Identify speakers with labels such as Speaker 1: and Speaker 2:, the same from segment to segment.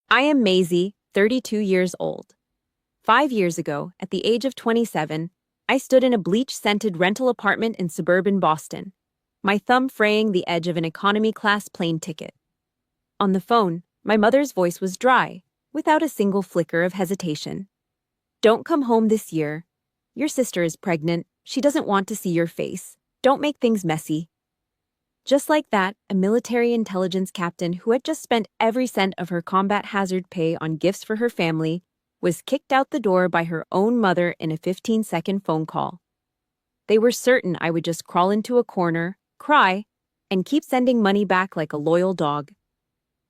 Speaker 1: I am Maisie, 32 years old. 5 years ago, at the age of 27, I stood in a bleach-scented rental apartment in suburban Boston, my thumb fraying the edge of an economy-class plane ticket. On the phone, my mother's voice was dry, without a single flicker of hesitation. Don't come home this year. Your sister is pregnant. She doesn't want to see your face. Don't make things messy. Just like that, a military intelligence captain who had just spent every cent of her combat hazard pay on gifts for her family was kicked out the door by her own mother in a 15-second phone call. They were certain I would just crawl into a corner, cry, and keep sending money back like a loyal dog.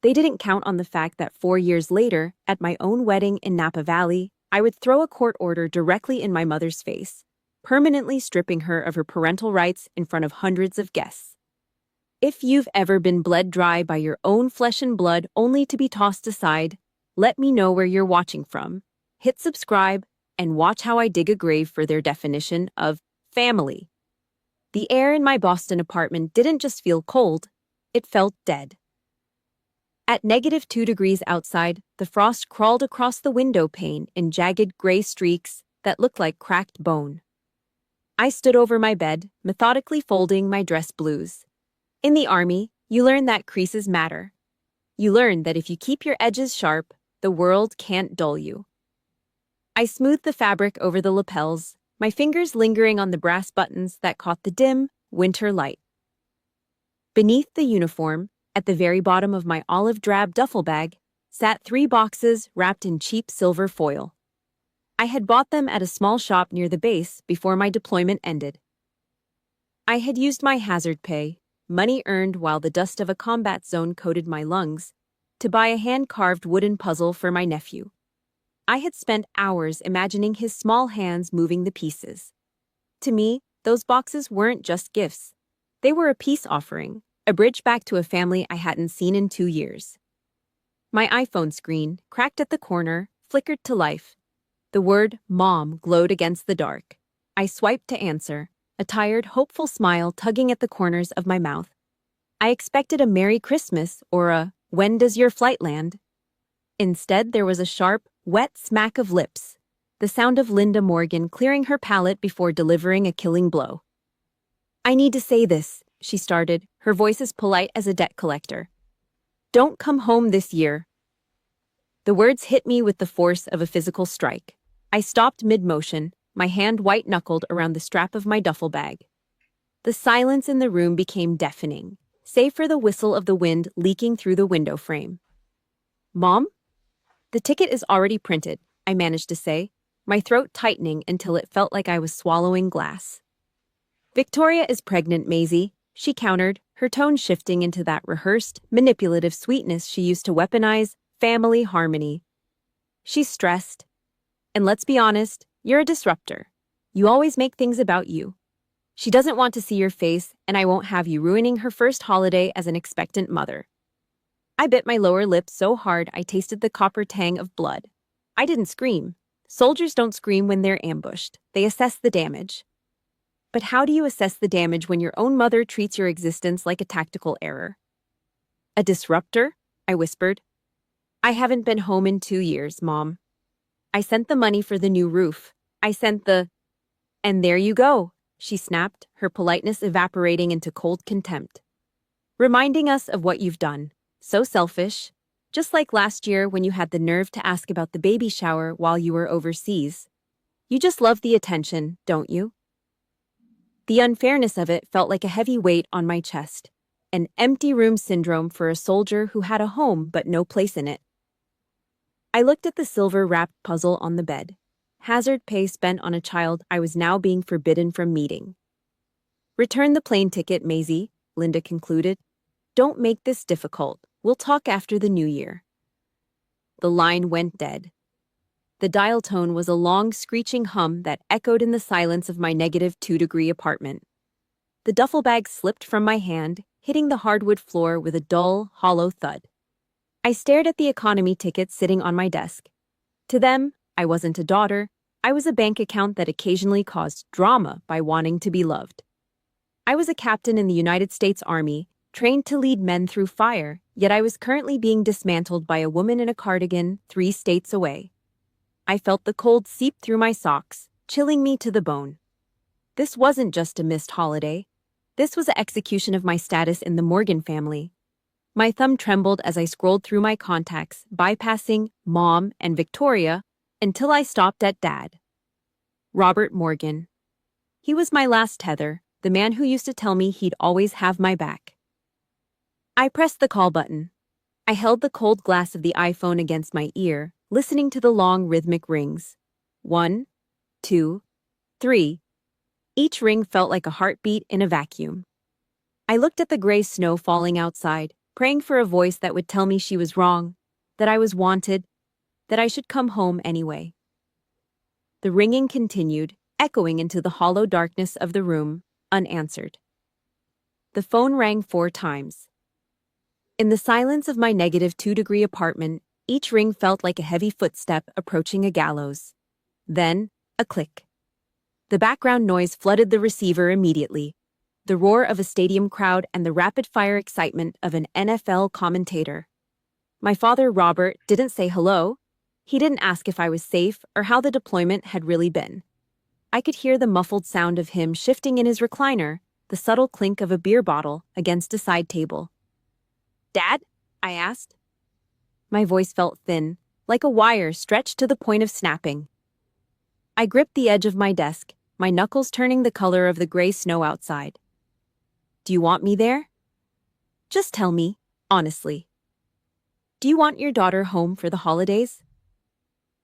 Speaker 1: They didn't count on the fact that 4 years later, at my own wedding in Napa Valley, I would throw a court order directly in my mother's face, permanently stripping her of her parental rights in front of hundreds of guests. If you've ever been bled dry by your own flesh and blood only to be tossed aside, let me know where you're watching from. Hit subscribe and watch how I dig a grave for their definition of family. The air in my Boston apartment didn't just feel cold, it felt dead. At -2 degrees outside, the frost crawled across the window pane in jagged gray streaks that looked like cracked bone. I stood over my bed, methodically folding my dress blues. In the Army, you learn that creases matter. You learn that if you keep your edges sharp, the world can't dull you. I smoothed the fabric over the lapels, my fingers lingering on the brass buttons that caught the dim, winter light. Beneath the uniform, at the very bottom of my olive-drab duffel bag, sat 3 boxes wrapped in cheap silver foil. I had bought them at a small shop near the base before my deployment ended. I had used my hazard pay, money earned while the dust of a combat zone coated my lungs, to buy a hand-carved wooden puzzle for my nephew. I had spent hours imagining his small hands moving the pieces. To me, those boxes weren't just gifts. They were a peace offering, a bridge back to a family I hadn't seen in 2 years. My iPhone screen, cracked at the corner, flickered to life. The word "Mom" glowed against the dark. I swiped to answer, a tired, hopeful smile tugging at the corners of my mouth. I expected a Merry Christmas or a "When does your flight land?" Instead, there was a sharp, wet smack of lips, the sound of Linda Morgan clearing her palate before delivering a killing blow. "I need to say this," she started, her voice as polite as a debt collector. "Don't come home this year." The words hit me with the force of a physical strike. I stopped mid-motion, my hand white-knuckled around the strap of my duffel bag. The silence in the room became deafening, save for the whistle of the wind leaking through the window frame. "Mom?" "The ticket is already printed," I managed to say, my throat tightening until it felt like I was swallowing glass. "Victoria is pregnant, Maisie," she countered, her tone shifting into that rehearsed, manipulative sweetness she used to weaponize family harmony. "She's stressed. And let's be honest, you're a disruptor. You always make things about you. She doesn't want to see your face, and I won't have you ruining her first holiday as an expectant mother." I bit my lower lip so hard I tasted the copper tang of blood. I didn't scream. Soldiers don't scream when they're ambushed. They assess the damage. But how do you assess the damage when your own mother treats your existence like a tactical error? "A disruptor?" I whispered. "I haven't been home in 2 years, Mom. I sent the money for the new roof. I sent the—" "And there you go," she snapped, her politeness evaporating into cold contempt. "Reminding us of what you've done. So selfish. Just like last year when you had the nerve to ask about the baby shower while you were overseas. You just love the attention, don't you?" The unfairness of it felt like a heavy weight on my chest, an empty room syndrome for a soldier who had a home but no place in it. I looked at the silver-wrapped puzzle on the bed, hazard pay spent on a child I was now being forbidden from meeting. "Return the plane ticket, Maisie," Linda concluded. "Don't make this difficult. We'll talk after the new year." The line went dead. The dial tone was a long, screeching hum that echoed in the silence of my -2-degree apartment. The duffel bag slipped from my hand, hitting the hardwood floor with a dull, hollow thud. I stared at the economy ticket sitting on my desk. To them, I wasn't a daughter. I was a bank account that occasionally caused drama by wanting to be loved. I was a captain in the United States Army, trained to lead men through fire, yet I was currently being dismantled by a woman in a cardigan 3 states away. I felt the cold seep through my socks, chilling me to the bone. This wasn't just a missed holiday. This was an execution of my status in the Morgan family. My thumb trembled as I scrolled through my contacts, bypassing Mom and Victoria, until I stopped at Dad. Robert Morgan. He was my last tether, the man who used to tell me he'd always have my back. I pressed the call button. I held the cold glass of the iPhone against my ear, listening to the long rhythmic rings. 1, 2, 3. Each ring felt like a heartbeat in a vacuum. I looked at the gray snow falling outside, praying for a voice that would tell me she was wrong, that I was wanted, that I should come home anyway. The ringing continued, echoing into the hollow darkness of the room, unanswered. The phone rang 4 times. In the silence of my -2-degree apartment, each ring felt like a heavy footstep approaching a gallows. Then, a click. The background noise flooded the receiver immediately. The roar of a stadium crowd and the rapid-fire excitement of an NFL commentator. My father, Robert, didn't say hello. He didn't ask if I was safe or how the deployment had really been. I could hear the muffled sound of him shifting in his recliner, the subtle clink of a beer bottle against a side table. "Dad?" I asked. My voice felt thin, like a wire stretched to the point of snapping. I gripped the edge of my desk, my knuckles turning the color of the gray snow outside. "Do you want me there? Just tell me, honestly. Do you want your daughter home for the holidays?"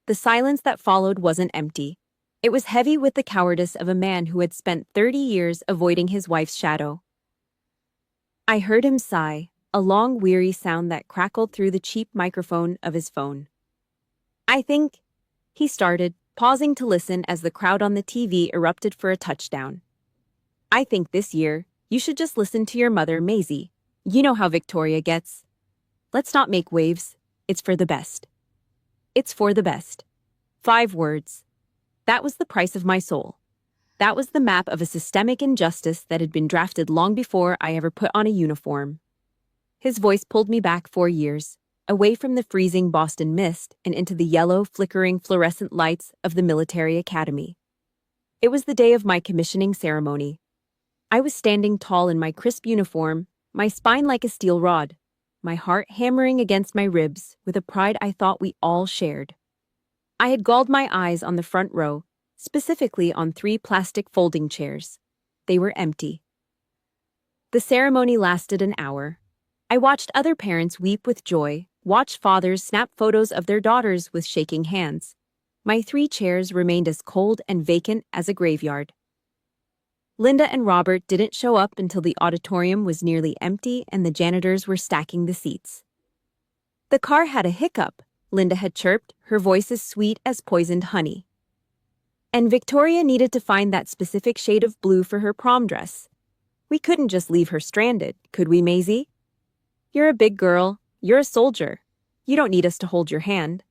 Speaker 1: The silence that followed wasn't empty. It was heavy with the cowardice of a man who had spent 30 years avoiding his wife's shadow. I heard him sigh, a long, weary sound that crackled through the cheap microphone of his phone. "I think," he started, pausing to listen as the crowd on the TV erupted for a touchdown. "I think this year, you should just listen to your mother, Maisie. You know how Victoria gets. Let's not make waves. It's for the best. It's for the best." 5 words. That was the price of my soul. That was the map of a systemic injustice that had been drafted long before I ever put on a uniform. His voice pulled me back 4 years, away from the freezing Boston mist and into the yellow, flickering fluorescent lights of the military academy. It was the day of my commissioning ceremony. I was standing tall in my crisp uniform, my spine like a steel rod, my heart hammering against my ribs with a pride I thought we all shared. I had galled my eyes on the front row, specifically on 3 plastic folding chairs. They were empty. The ceremony lasted an hour. I watched other parents weep with joy, watched fathers snap photos of their daughters with shaking hands. My 3 chairs remained as cold and vacant as a graveyard. Linda and Robert didn't show up until the auditorium was nearly empty and the janitors were stacking the seats. "The car had a hiccup," Linda had chirped, her voice as sweet as poisoned honey. "And Victoria needed to find that specific shade of blue for her prom dress. We couldn't just leave her stranded, could we, Maisie? You're a big girl. You're a soldier. You don't need us to hold your hand."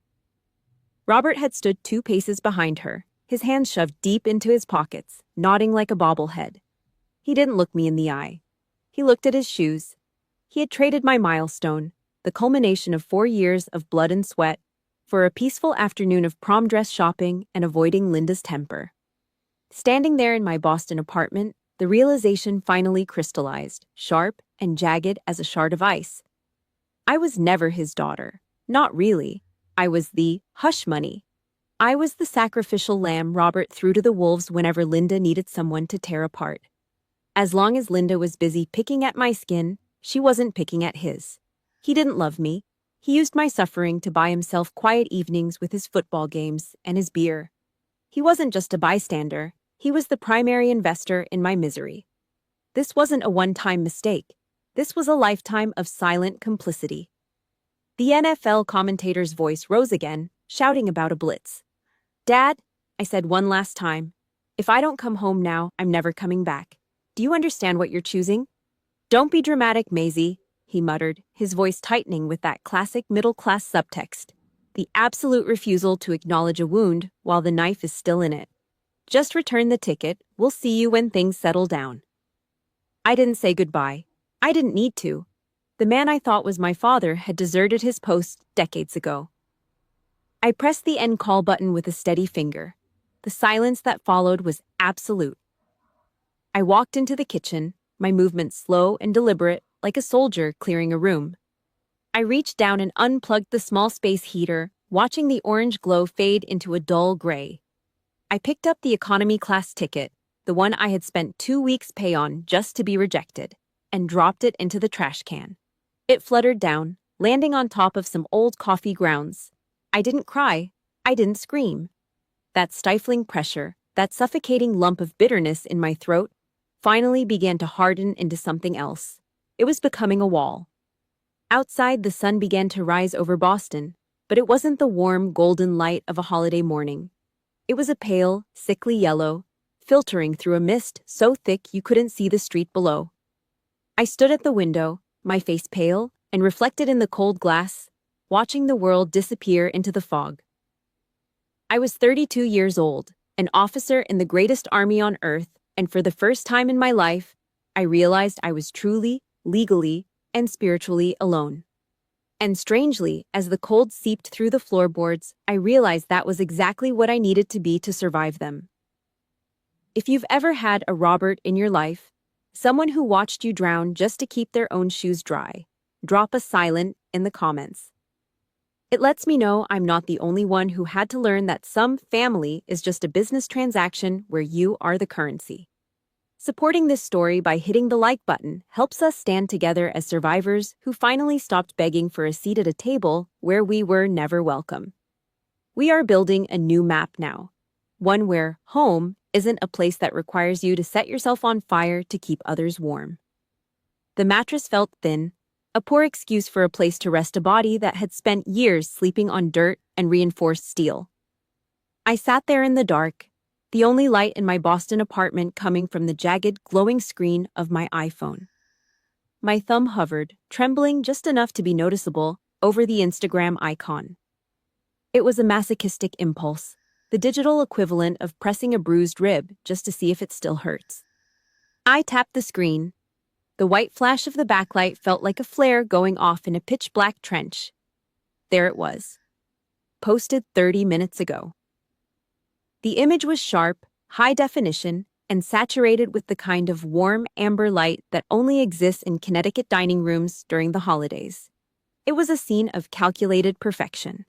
Speaker 1: Robert had stood 2 paces behind her, his hands shoved deep into his pockets, nodding like a bobblehead. He didn't look me in the eye. He looked at his shoes. He had traded my milestone, the culmination of 4 years of blood and sweat, for a peaceful afternoon of prom dress shopping and avoiding Linda's temper. Standing there in my Boston apartment, the realization finally crystallized, sharp and jagged as a shard of ice. I was never his daughter. Not really. I was the hush money. I was the sacrificial lamb Robert threw to the wolves whenever Linda needed someone to tear apart. As long as Linda was busy picking at my skin, she wasn't picking at his. He didn't love me. He used my suffering to buy himself quiet evenings with his football games and his beer. He wasn't just a bystander. He was the primary investor in my misery. This wasn't a one-time mistake. This was a lifetime of silent complicity. The NFL commentator's voice rose again, shouting about a blitz. "Dad," I said one last time, "if I don't come home now, I'm never coming back. Do you understand what you're choosing?" "Don't be dramatic, Maisie," he muttered, his voice tightening with that classic middle-class subtext, the absolute refusal to acknowledge a wound while the knife is still in it. "Just return the ticket. We'll see you when things settle down." I didn't say goodbye. I didn't need to. The man I thought was my father had deserted his post decades ago. I pressed the end call button with a steady finger. The silence that followed was absolute. I walked into the kitchen, my movements slow and deliberate, like a soldier clearing a room. I reached down and unplugged the small space heater, watching the orange glow fade into a dull gray. I picked up the economy class ticket, the one I had spent 2 weeks' pay on just to be rejected, and dropped it into the trash can. It fluttered down, landing on top of some old coffee grounds. I didn't cry. I didn't scream. That stifling pressure, that suffocating lump of bitterness in my throat, finally began to harden into something else. It was becoming a wall. Outside, the sun began to rise over Boston, but it wasn't the warm, golden light of a holiday morning. It was a pale, sickly yellow, filtering through a mist so thick you couldn't see the street below. I stood at the window, my face pale and reflected in the cold glass, watching the world disappear into the fog. I was 32 years old, an officer in the greatest army on earth, and for the first time in my life, I realized I was truly, legally, and spiritually alone. And strangely, as the cold seeped through the floorboards, I realized that was exactly what I needed to be to survive them. If you've ever had a Robert in your life, someone who watched you drown just to keep their own shoes dry, drop a silent in the comments. It lets me know I'm not the only one who had to learn that some family is just a business transaction where you are the currency. Supporting this story by hitting the like button helps us stand together as survivors who finally stopped begging for a seat at a table where we were never welcome. We are building a new map now, one where home isn't a place that requires you to set yourself on fire to keep others warm. The mattress felt thin, a poor excuse for a place to rest a body that had spent years sleeping on dirt and reinforced steel. I sat there in the dark, the only light in my Boston apartment coming from the jagged, glowing screen of my iPhone. My thumb hovered, trembling just enough to be noticeable, over the Instagram icon. It was a masochistic impulse, the digital equivalent of pressing a bruised rib just to see if it still hurts. I tapped the screen. The white flash of the backlight felt like a flare going off in a pitch-black trench. There it was. Posted 30 minutes ago. The image was sharp, high definition, and saturated with the kind of warm amber light that only exists in Connecticut dining rooms during the holidays. It was a scene of calculated perfection.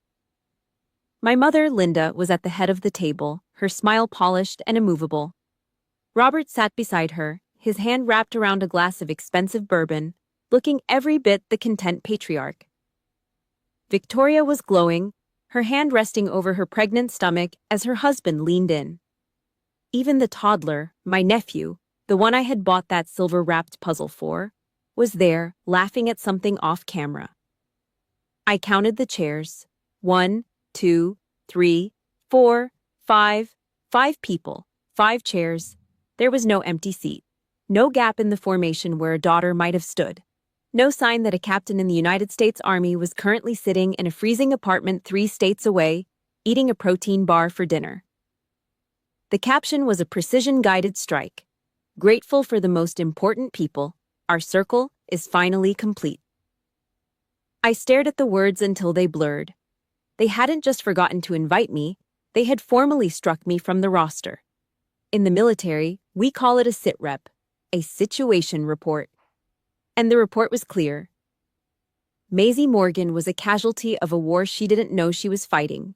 Speaker 1: My mother, Linda, was at the head of the table, her smile polished and immovable. Robert sat beside her, his hand wrapped around a glass of expensive bourbon, looking every bit the content patriarch. Victoria was glowing, her hand resting over her pregnant stomach as her husband leaned in. Even the toddler, my nephew, the one I had bought that silver-wrapped puzzle for, was there, laughing at something off camera. I counted the chairs. 1, 2, 3, 4, 5, 5 people, 5 chairs. There was no empty seat. No gap in the formation where a daughter might have stood. No sign that a captain in the United States Army was currently sitting in a freezing apartment 3 states away, eating a protein bar for dinner. The caption was a precision-guided strike. Grateful for the most important people, our circle is finally complete. I stared at the words until they blurred. They hadn't just forgotten to invite me, they had formally struck me from the roster. In the military, we call it a sitrep, a situation report. And the report was clear. Maisie Morgan was a casualty of a war she didn't know she was fighting.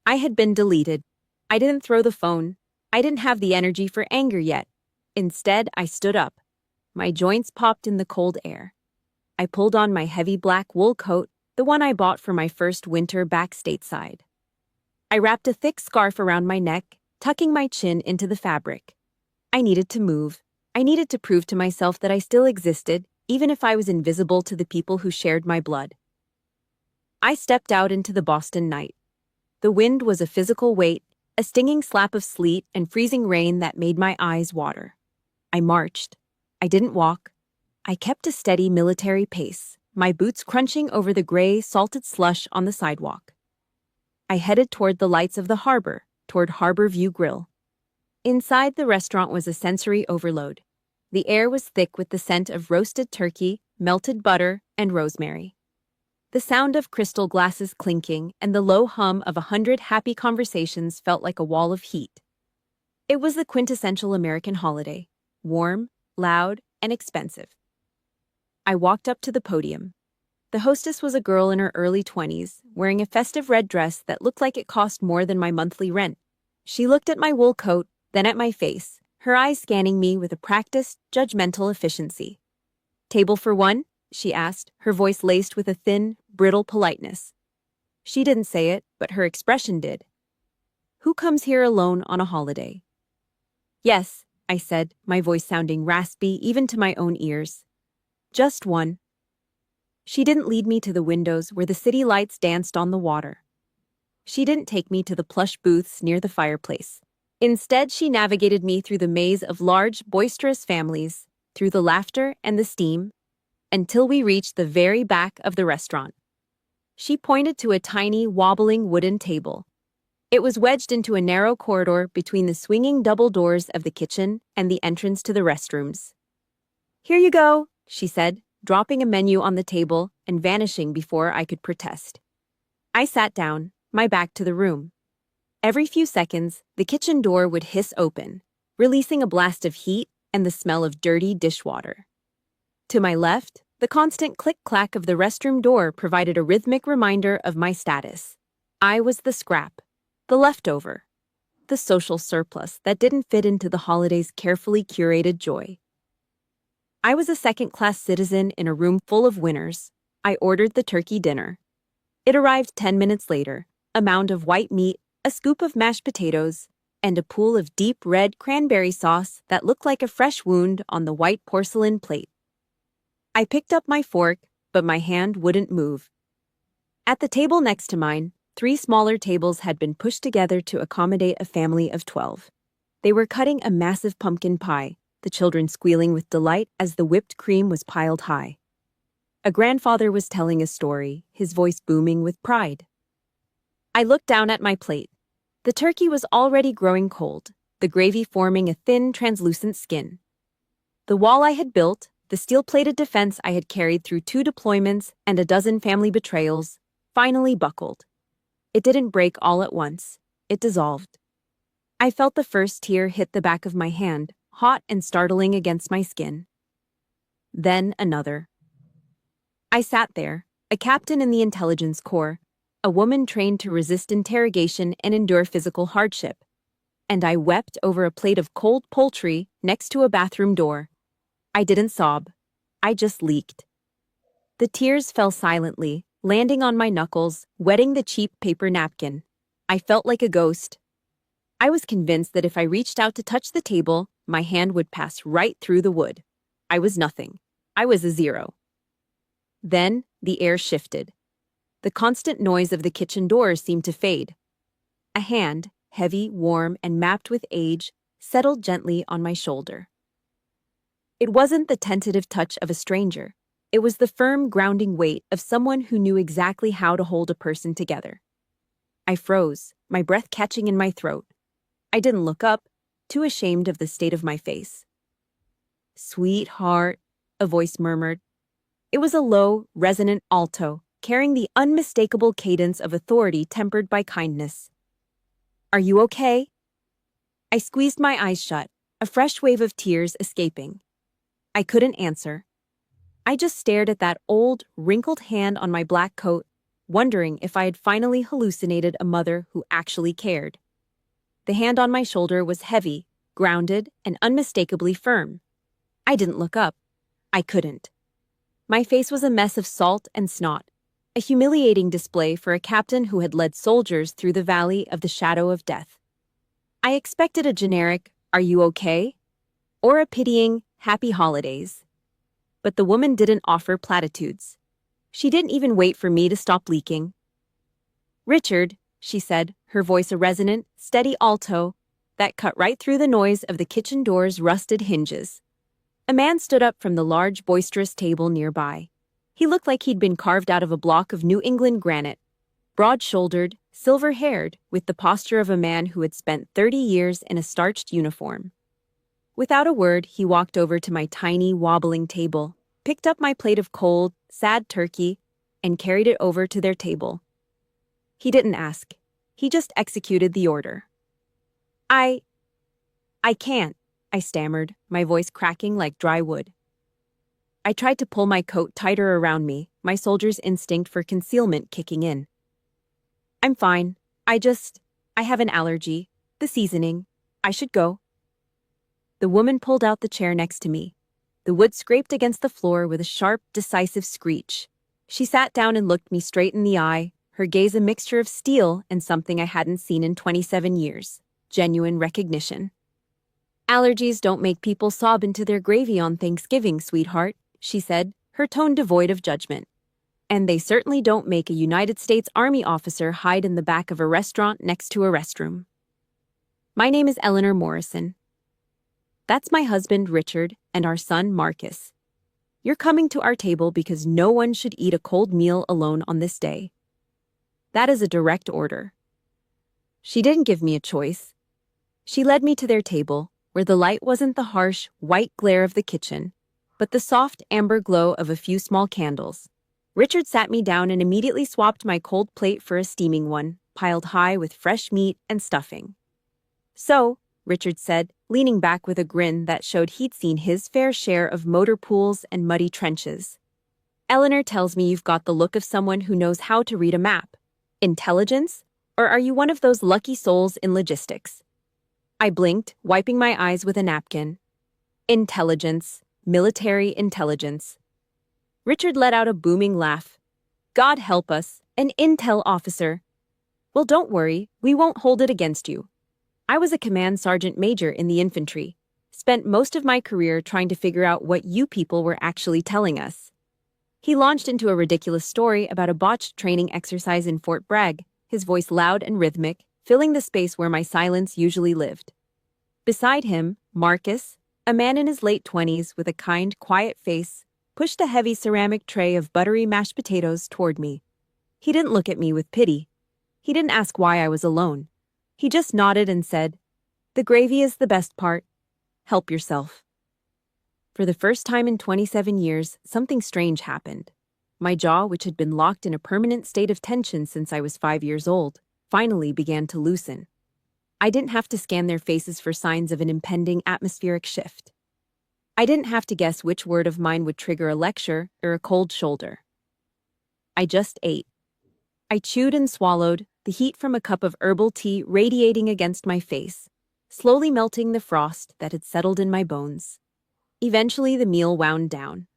Speaker 1: I had been deleted. I didn't throw the phone. I didn't have the energy for anger yet. Instead, I stood up. My joints popped in the cold air. I pulled on my heavy black wool coat, the one I bought for my first winter back stateside. I wrapped a thick scarf around my neck, tucking my chin into the fabric. I needed to move. I needed to prove to myself that I still existed, even if I was invisible to the people who shared my blood. I stepped out into the Boston night. The wind was a physical weight, a stinging slap of sleet and freezing rain that made my eyes water. I marched. I didn't walk. I kept a steady military pace, my boots crunching over the gray, salted slush on the sidewalk. I headed toward the lights of the harbor, toward Harbor View Grill. Inside the restaurant was a sensory overload. The air was thick with the scent of roasted turkey, melted butter, and rosemary. The sound of crystal glasses clinking and the low hum of 100 happy conversations felt like a wall of heat. It was the quintessential American holiday, warm, loud, and expensive. I walked up to the podium. The hostess was a girl in her early 20s, wearing a festive red dress that looked like it cost more than my monthly rent. She looked at my wool coat, then at my face, her eyes scanning me with a practiced, judgmental efficiency. "Table for one?" she asked, her voice laced with a thin, brittle politeness. She didn't say it, but her expression did. "Who comes here alone on a holiday?" "Yes," I said, my voice sounding raspy even to my own ears. "Just one." She didn't lead me to the windows where the city lights danced on the water. She didn't take me to the plush booths near the fireplace. Instead, she navigated me through the maze of large, boisterous families, through the laughter and the steam, until we reached the very back of the restaurant. She pointed to a tiny, wobbling wooden table. It was wedged into a narrow corridor between the swinging double doors of the kitchen and the entrance to the restrooms. "Here you go," she said, dropping a menu on the table and vanishing before I could protest. I sat down, my back to the room. Every few seconds, the kitchen door would hiss open, releasing a blast of heat and the smell of dirty dishwater. To my left, the constant click-clack of the restroom door provided a rhythmic reminder of my status. I was the scrap, the leftover, the social surplus that didn't fit into the holiday's carefully curated joy. I was a second-class citizen in a room full of winners. I ordered the turkey dinner. It arrived 10 minutes later, a mound of white meat, a scoop of mashed potatoes, and a pool of deep red cranberry sauce that looked like a fresh wound on the white porcelain plate. I picked up my fork, but my hand wouldn't move. At the table next to mine, 3 smaller tables had been pushed together to accommodate a family of 12. They were cutting a massive pumpkin pie, the children squealing with delight as the whipped cream was piled high. A grandfather was telling a story, his voice booming with pride. I looked down at my plate. The turkey was already growing cold, the gravy forming a thin, translucent skin. The wall I had built, the steel-plated defense I had carried through 2 deployments and a dozen family betrayals, finally buckled. It didn't break all at once. It dissolved. I felt the first tear hit the back of my hand, hot and startling against my skin. Then another. I sat there, a captain in the intelligence corps, a woman trained to resist interrogation and endure physical hardship. And I wept over a plate of cold poultry next to a bathroom door. I didn't sob. I just leaked. The tears fell silently, landing on my knuckles, wetting the cheap paper napkin. I felt like a ghost. I was convinced that if I reached out to touch the table, my hand would pass right through the wood. I was nothing. I was a zero. Then the air shifted. The constant noise of the kitchen door seemed to fade. A hand, heavy, warm, and mapped with age, settled gently on my shoulder. It wasn't the tentative touch of a stranger. It was the firm, grounding weight of someone who knew exactly how to hold a person together. I froze, my breath catching in my throat. I didn't look up, too ashamed of the state of my face. "Sweetheart," a voice murmured. It was a low, resonant alto, carrying the unmistakable cadence of authority tempered by kindness. "Are you okay?" I squeezed my eyes shut, a fresh wave of tears escaping. I couldn't answer. I just stared at that old, wrinkled hand on my black coat, wondering if I had finally hallucinated a mother who actually cared. The hand on my shoulder was heavy, grounded, and unmistakably firm. I didn't look up. I couldn't. My face was a mess of salt and snot, a humiliating display for a captain who had led soldiers through the valley of the shadow of death. I expected a generic, "Are you okay?" or a pitying, "Happy holidays." But the woman didn't offer platitudes. She didn't even wait for me to stop leaking. "Richard," she said, her voice a resonant, steady alto that cut right through the noise of the kitchen door's rusted hinges. A man stood up from the large, boisterous table nearby. He looked like he'd been carved out of a block of New England granite, broad-shouldered, silver-haired, with the posture of a man who had spent 30 years in a starched uniform. Without a word, he walked over to my tiny, wobbling table, picked up my plate of cold, sad turkey, and carried it over to their table. He didn't ask. He just executed the order. I can't, I stammered, my voice cracking like dry wood. I tried to pull my coat tighter around me, my soldier's instinct for concealment kicking in. I'm fine. I have an allergy. The seasoning. I should go. The woman pulled out the chair next to me. The wood scraped against the floor with a sharp, decisive screech. She sat down and looked me straight in the eye, her gaze a mixture of steel and something I hadn't seen in 27 years. Genuine recognition. Allergies don't make people sob into their gravy on Thanksgiving, sweetheart, she said, her tone devoid of judgment. And they certainly don't make a United States Army officer hide in the back of a restaurant next to a restroom. My name is Eleanor Morrison. That's my husband, Richard, and our son, Marcus. You're coming to our table because no one should eat a cold meal alone on this day. That is a direct order. She didn't give me a choice. She led me to their table, where the light wasn't the harsh, white glare of the kitchen, but the soft amber glow of a few small candles. Richard sat me down and immediately swapped my cold plate for a steaming one, piled high with fresh meat and stuffing. So, Richard said, leaning back with a grin that showed he'd seen his fair share of motor pools and muddy trenches. Eleanor tells me you've got the look of someone who knows how to read a map. Intelligence? Or are you one of those lucky souls in logistics? I blinked, wiping my eyes with a napkin. Intelligence. Military intelligence. Richard let out a booming laugh. God help us, an intel officer. Well, don't worry, we won't hold it against you. I was a command sergeant major in the infantry. Spent most of my career trying to figure out what you people were actually telling us. He launched into a ridiculous story about a botched training exercise in Fort Bragg, his voice loud and rhythmic, filling the space where my silence usually lived. Beside him, Marcus, a man in his late 20s with a kind, quiet face, pushed a heavy ceramic tray of buttery mashed potatoes toward me. He didn't look at me with pity. He didn't ask why I was alone. He just nodded and said, "The gravy is the best part. Help yourself." For the first time in 27 years, something strange happened. My jaw, which had been locked in a permanent state of tension since I was 5 years old, finally began to loosen. I didn't have to scan their faces for signs of an impending atmospheric shift. I didn't have to guess which word of mine would trigger a lecture or a cold shoulder. I just ate. I chewed and swallowed, the heat from a cup of herbal tea radiating against my face, slowly melting the frost that had settled in my bones. Eventually, the meal wound down.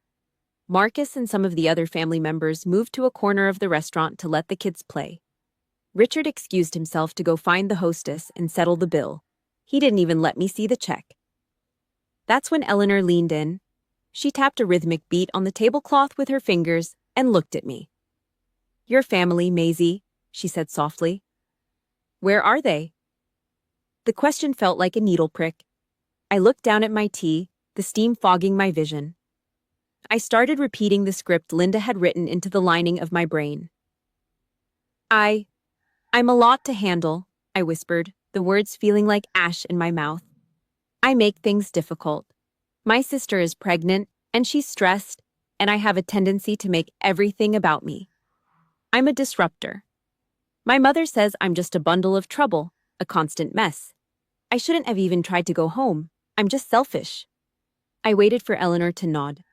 Speaker 1: Marcus and some of the other family members moved to a corner of the restaurant to let the kids play. Richard excused himself to go find the hostess and settle the bill. He didn't even let me see the check. That's when Eleanor leaned in. She tapped a rhythmic beat on the tablecloth with her fingers and looked at me. "Your family, Maisie," she said softly. "Where are they?" The question felt like a needle prick. I looked down at my tea, the steam fogging my vision. I started repeating the script Linda had written into the lining of my brain. I'm a lot to handle, I whispered, the words feeling like ash in my mouth. I make things difficult. My sister is pregnant, and she's stressed, and I have a tendency to make everything about me. I'm a disruptor. My mother says I'm just a bundle of trouble, a constant mess. I shouldn't have even tried to go home. I'm just selfish. I waited for Eleanor to nod.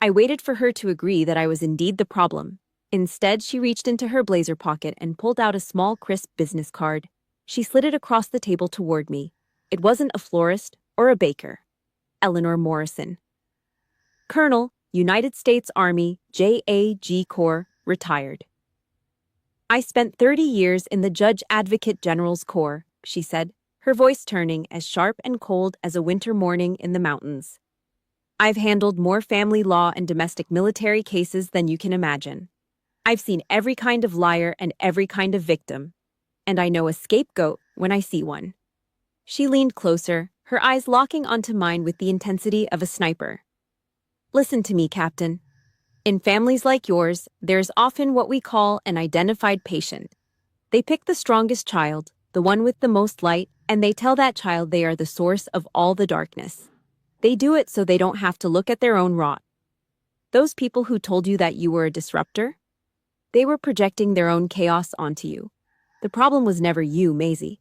Speaker 1: I waited for her to agree that I was indeed the problem. Instead, she reached into her blazer pocket and pulled out a small, crisp business card. She slid it across the table toward me. It wasn't a florist or a baker. Eleanor Morrison. Colonel, United States Army, JAG Corps, retired. I spent 30 years in the Judge Advocate General's Corps, she said, her voice turning as sharp and cold as a winter morning in the mountains. I've handled more family law and domestic military cases than you can imagine. I've seen every kind of liar and every kind of victim, and I know a scapegoat when I see one. She leaned closer, her eyes locking onto mine with the intensity of a sniper. Listen to me, Captain. In families like yours, there's often what we call an identified patient. They pick the strongest child, the one with the most light, and they tell that child they are the source of all the darkness. They do it so they don't have to look at their own rot. Those people who told you that you were a disruptor? They were projecting their own chaos onto you. The problem was never you, Maisie.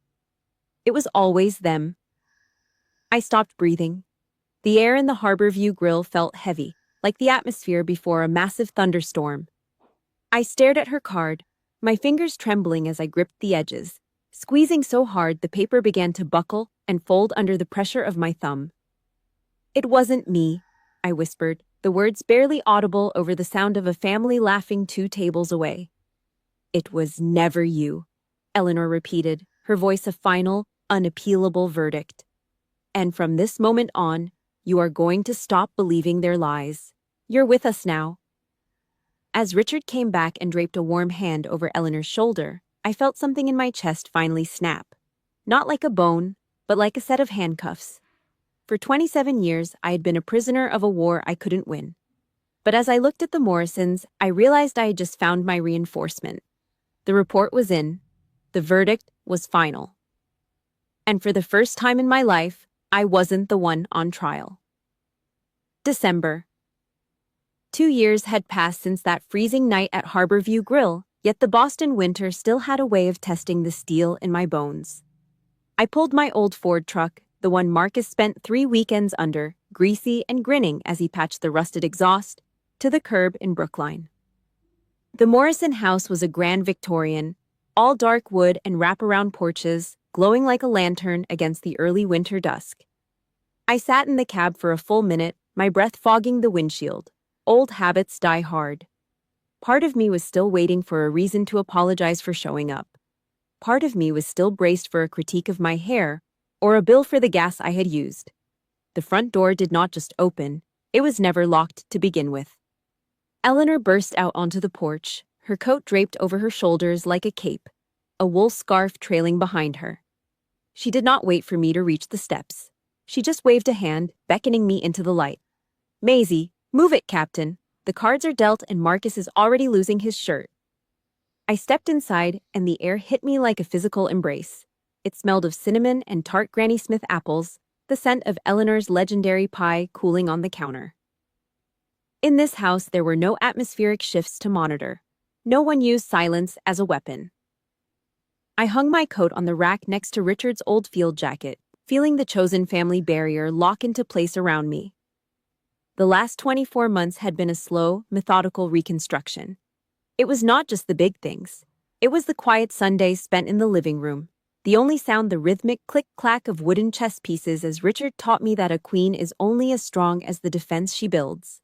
Speaker 1: It was always them. I stopped breathing. The air in the Harborview Grill felt heavy, like the atmosphere before a massive thunderstorm. I stared at her card, my fingers trembling as I gripped the edges, squeezing so hard the paper began to buckle and fold under the pressure of my thumb. "It wasn't me," I whispered, the words barely audible over the sound of a family laughing 2 tables away. "It was never you," Eleanor repeated, her voice a final, unappealable verdict. "And from this moment on, you are going to stop believing their lies. You're with us now." As Richard came back and draped a warm hand over Eleanor's shoulder, I felt something in my chest finally snap. Not like a bone, but like a set of handcuffs. For 27 years, I had been a prisoner of a war I couldn't win. But as I looked at the Morrisons, I realized I had just found my reinforcement. The report was in. The verdict was final. And for the first time in my life, I wasn't the one on trial. December. 2 years had passed since that freezing night at Harborview Grill, yet the Boston winter still had a way of testing the steel in my bones. I pulled my old Ford truck, the one Marcus spent 3 weekends under, greasy and grinning as he patched the rusted exhaust, to the curb in Brookline. The Morrison house was a grand Victorian, all dark wood and wraparound porches, glowing like a lantern against the early winter dusk. I sat in the cab for a full minute, my breath fogging the windshield. Old habits die hard. Part of me was still waiting for a reason to apologize for showing up. Part of me was still braced for a critique of my hair or a bill for the gas I had used. The front door did not just open, it was never locked to begin with. Eleanor burst out onto the porch, her coat draped over her shoulders like a cape, a wool scarf trailing behind her. She did not wait for me to reach the steps. She just waved a hand, beckoning me into the light. "Maisie, move it, Captain. The cards are dealt and Marcus is already losing his shirt." I stepped inside and the air hit me like a physical embrace. It smelled of cinnamon and tart Granny Smith apples, the scent of Eleanor's legendary pie cooling on the counter. In this house, there were no atmospheric shifts to monitor. No one used silence as a weapon. I hung my coat on the rack next to Richard's old field jacket, feeling the chosen family barrier lock into place around me. The last 24 months had been a slow, methodical reconstruction. It was not just the big things. It was the quiet Sundays spent in the living room, the only sound the rhythmic click-clack of wooden chess pieces as Richard taught me that a queen is only as strong as the defense she builds.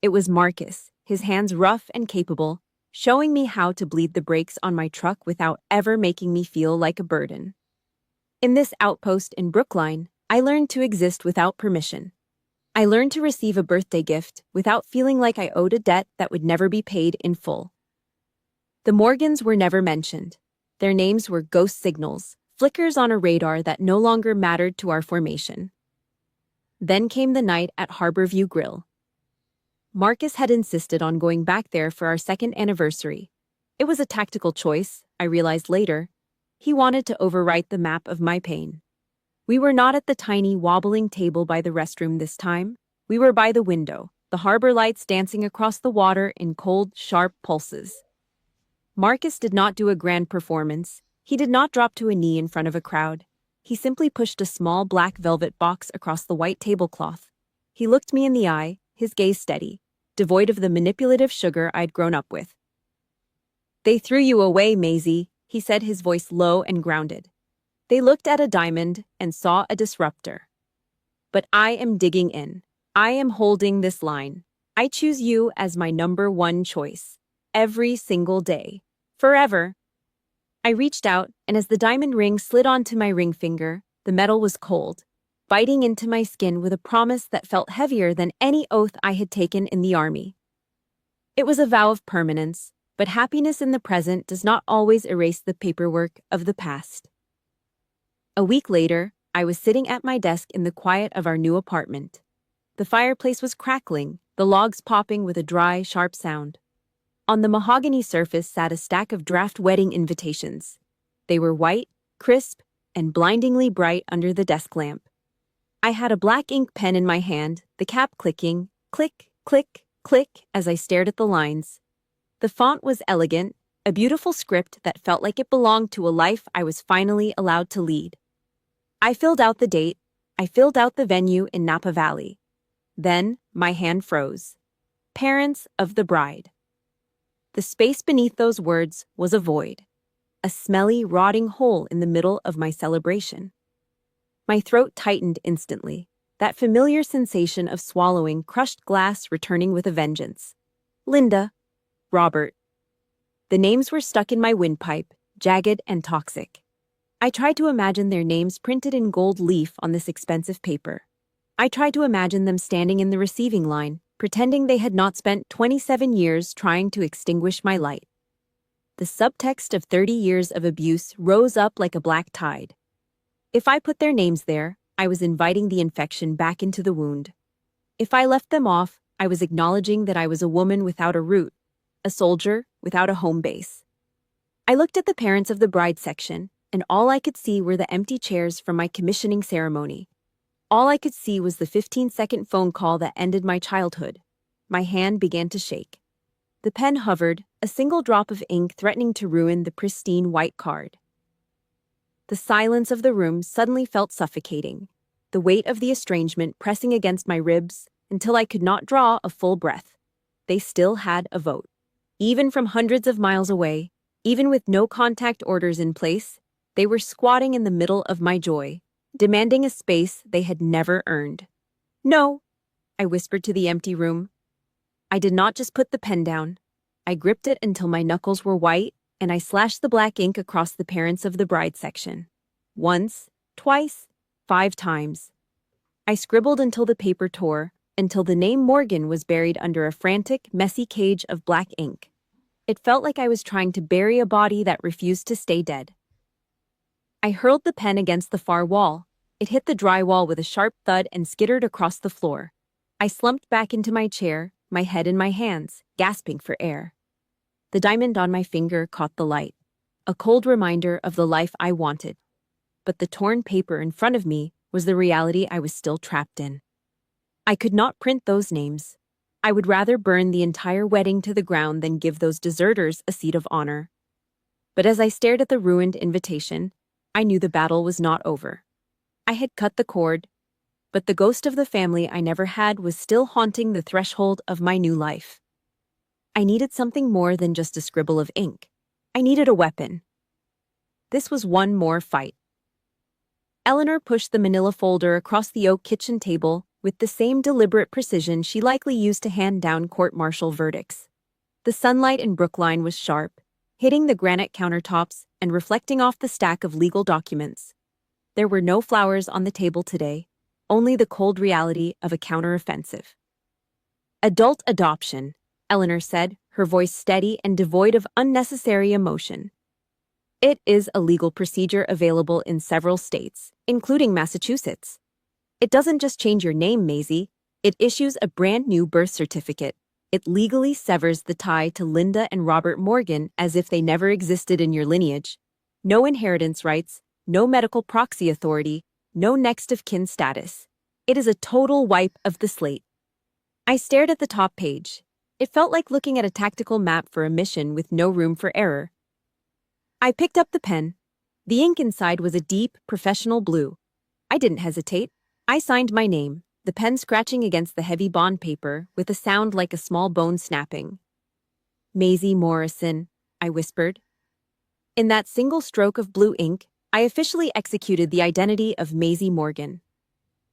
Speaker 1: It was Marcus, his hands rough and capable, showing me how to bleed the brakes on my truck without ever making me feel like a burden. In this outpost in Brookline, I learned to exist without permission. I learned to receive a birthday gift without feeling like I owed a debt that would never be paid in full. The Morgans were never mentioned. Their names were ghost signals, flickers on a radar that no longer mattered to our formation. Then came the night at Harborview Grill. Marcus had insisted on going back there for our 2nd anniversary. It was a tactical choice, I realized later. He wanted to overwrite the map of my pain. We were not at the tiny, wobbling table by the restroom this time. We were by the window, the harbor lights dancing across the water in cold, sharp pulses. Marcus did not do a grand performance. He did not drop to a knee in front of a crowd. He simply pushed a small black velvet box across the white tablecloth. He looked me in the eye, his gaze steady, devoid of the manipulative sugar I'd grown up with. "They threw you away, Maisie," he said, his voice low and grounded. "They looked at a diamond and saw a disruptor. But I am digging in. I am holding this line. I choose you as my number 1 choice. Every single day. Forever." I reached out, and as the diamond ring slid onto my ring finger, the metal was cold, biting into my skin with a promise that felt heavier than any oath I had taken in the army. It was a vow of permanence, but happiness in the present does not always erase the paperwork of the past. A week later, I was sitting at my desk in the quiet of our new apartment. The fireplace was crackling, the logs popping with a dry, sharp sound. On the mahogany surface sat a stack of draft wedding invitations. They were white, crisp, and blindingly bright under the desk lamp. I had a black ink pen in my hand, the cap clicking, click, click, click, as I stared at the lines. The font was elegant, a beautiful script that felt like it belonged to a life I was finally allowed to lead. I filled out the date. I filled out the venue in Napa Valley. Then, my hand froze. Parents of the bride. The space beneath those words was a void, a smelly, rotting hole in the middle of my celebration. My throat tightened instantly, that familiar sensation of swallowing crushed glass returning with a vengeance. Linda, Robert. The names were stuck in my windpipe, jagged and toxic. I tried to imagine their names printed in gold leaf on this expensive paper. I tried to imagine them standing in the receiving line, pretending they had not spent 27 years trying to extinguish my light. The subtext of 30 years of abuse rose up like a black tide. If I put their names there, I was inviting the infection back into the wound. If I left them off, I was acknowledging that I was a woman without a root, a soldier without a home base. I looked at the parents of the bride section, and all I could see were the empty chairs from my commissioning ceremony. All I could see was the 15-second phone call that ended my childhood. My hand began to shake. The pen hovered, a single drop of ink threatening to ruin the pristine white card. The silence of the room suddenly felt suffocating, the weight of the estrangement pressing against my ribs until I could not draw a full breath. They still had a vote. Even from hundreds of miles away, even with no contact orders in place, they were squatting in the middle of my joy, demanding a space they had never earned. No, I whispered to the empty room. I did not just put the pen down. I gripped it until my knuckles were white, and I slashed the black ink across the parents of the bride section. Once, twice, 5 times. I scribbled until the paper tore, until the name Morgan was buried under a frantic, messy cage of black ink. It felt like I was trying to bury a body that refused to stay dead. I hurled the pen against the far wall. It hit the drywall with a sharp thud and skittered across the floor. I slumped back into my chair, my head in my hands, gasping for air. The diamond on my finger caught the light, a cold reminder of the life I wanted. But the torn paper in front of me was the reality I was still trapped in. I could not print those names. I would rather burn the entire wedding to the ground than give those deserters a seat of honor. But as I stared at the ruined invitation, I knew the battle was not over. I had cut the cord, but the ghost of the family I never had was still haunting the threshold of my new life. I needed something more than just a scribble of ink. I needed a weapon. This was one more fight. Eleanor pushed the manila folder across the oak kitchen table with the same deliberate precision she likely used to hand down court-martial verdicts. The sunlight in Brookline was sharp, hitting the granite countertops and reflecting off the stack of legal documents. There were no flowers on the table today, only the cold reality of a counteroffensive. Adult adoption, Eleanor said, her voice steady and devoid of unnecessary emotion. It is a legal procedure available in several states, including Massachusetts. It doesn't just change your name, Maisie. It issues a brand new birth certificate. It legally severs the tie to Linda and Robert Morgan as if they never existed in your lineage. No inheritance rights, no medical proxy authority, no next of kin status. It is a total wipe of the slate. I stared at the top page. It felt like looking at a tactical map for a mission with no room for error. I picked up the pen. The ink inside was a deep, professional blue. I didn't hesitate. I signed my name, the pen scratching against the heavy bond paper with a sound like a small bone snapping. Maisie Morrison, I whispered. In that single stroke of blue ink, I officially executed the identity of Maisie Morgan.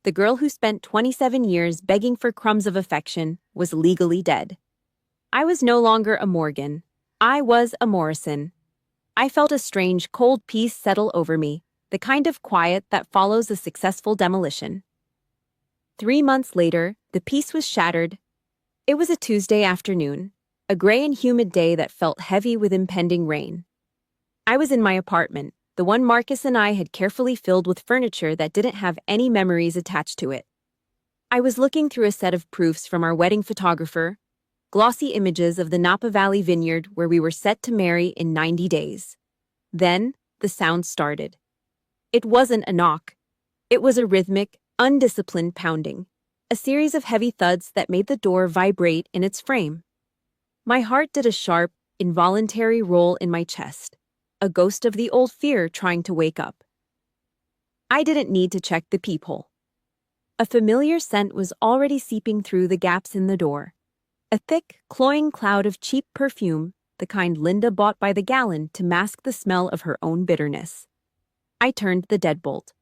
Speaker 1: The girl who spent 27 years begging for crumbs of affection was legally dead. I was no longer a Morgan. I was a Morrison. I felt a strange, cold peace settle over me, the kind of quiet that follows a successful demolition. 3 months later, the peace was shattered. It was a Tuesday afternoon, a gray and humid day that felt heavy with impending rain. I was in my apartment, the one Marcus and I had carefully filled with furniture that didn't have any memories attached to it. I was looking through a set of proofs from our wedding photographer, glossy images of the Napa Valley vineyard where we were set to marry in 90 days. Then, the sound started. It wasn't a knock. It was a rhythmic, undisciplined pounding, a series of heavy thuds that made the door vibrate in its frame. My heart did a sharp, involuntary roll in my chest, a ghost of the old fear trying to wake up. I didn't need to check the peephole. A familiar scent was already seeping through the gaps in the door. A thick, cloying cloud of cheap perfume, the kind Linda bought by the gallon to mask the smell of her own bitterness. I turned the deadbolt.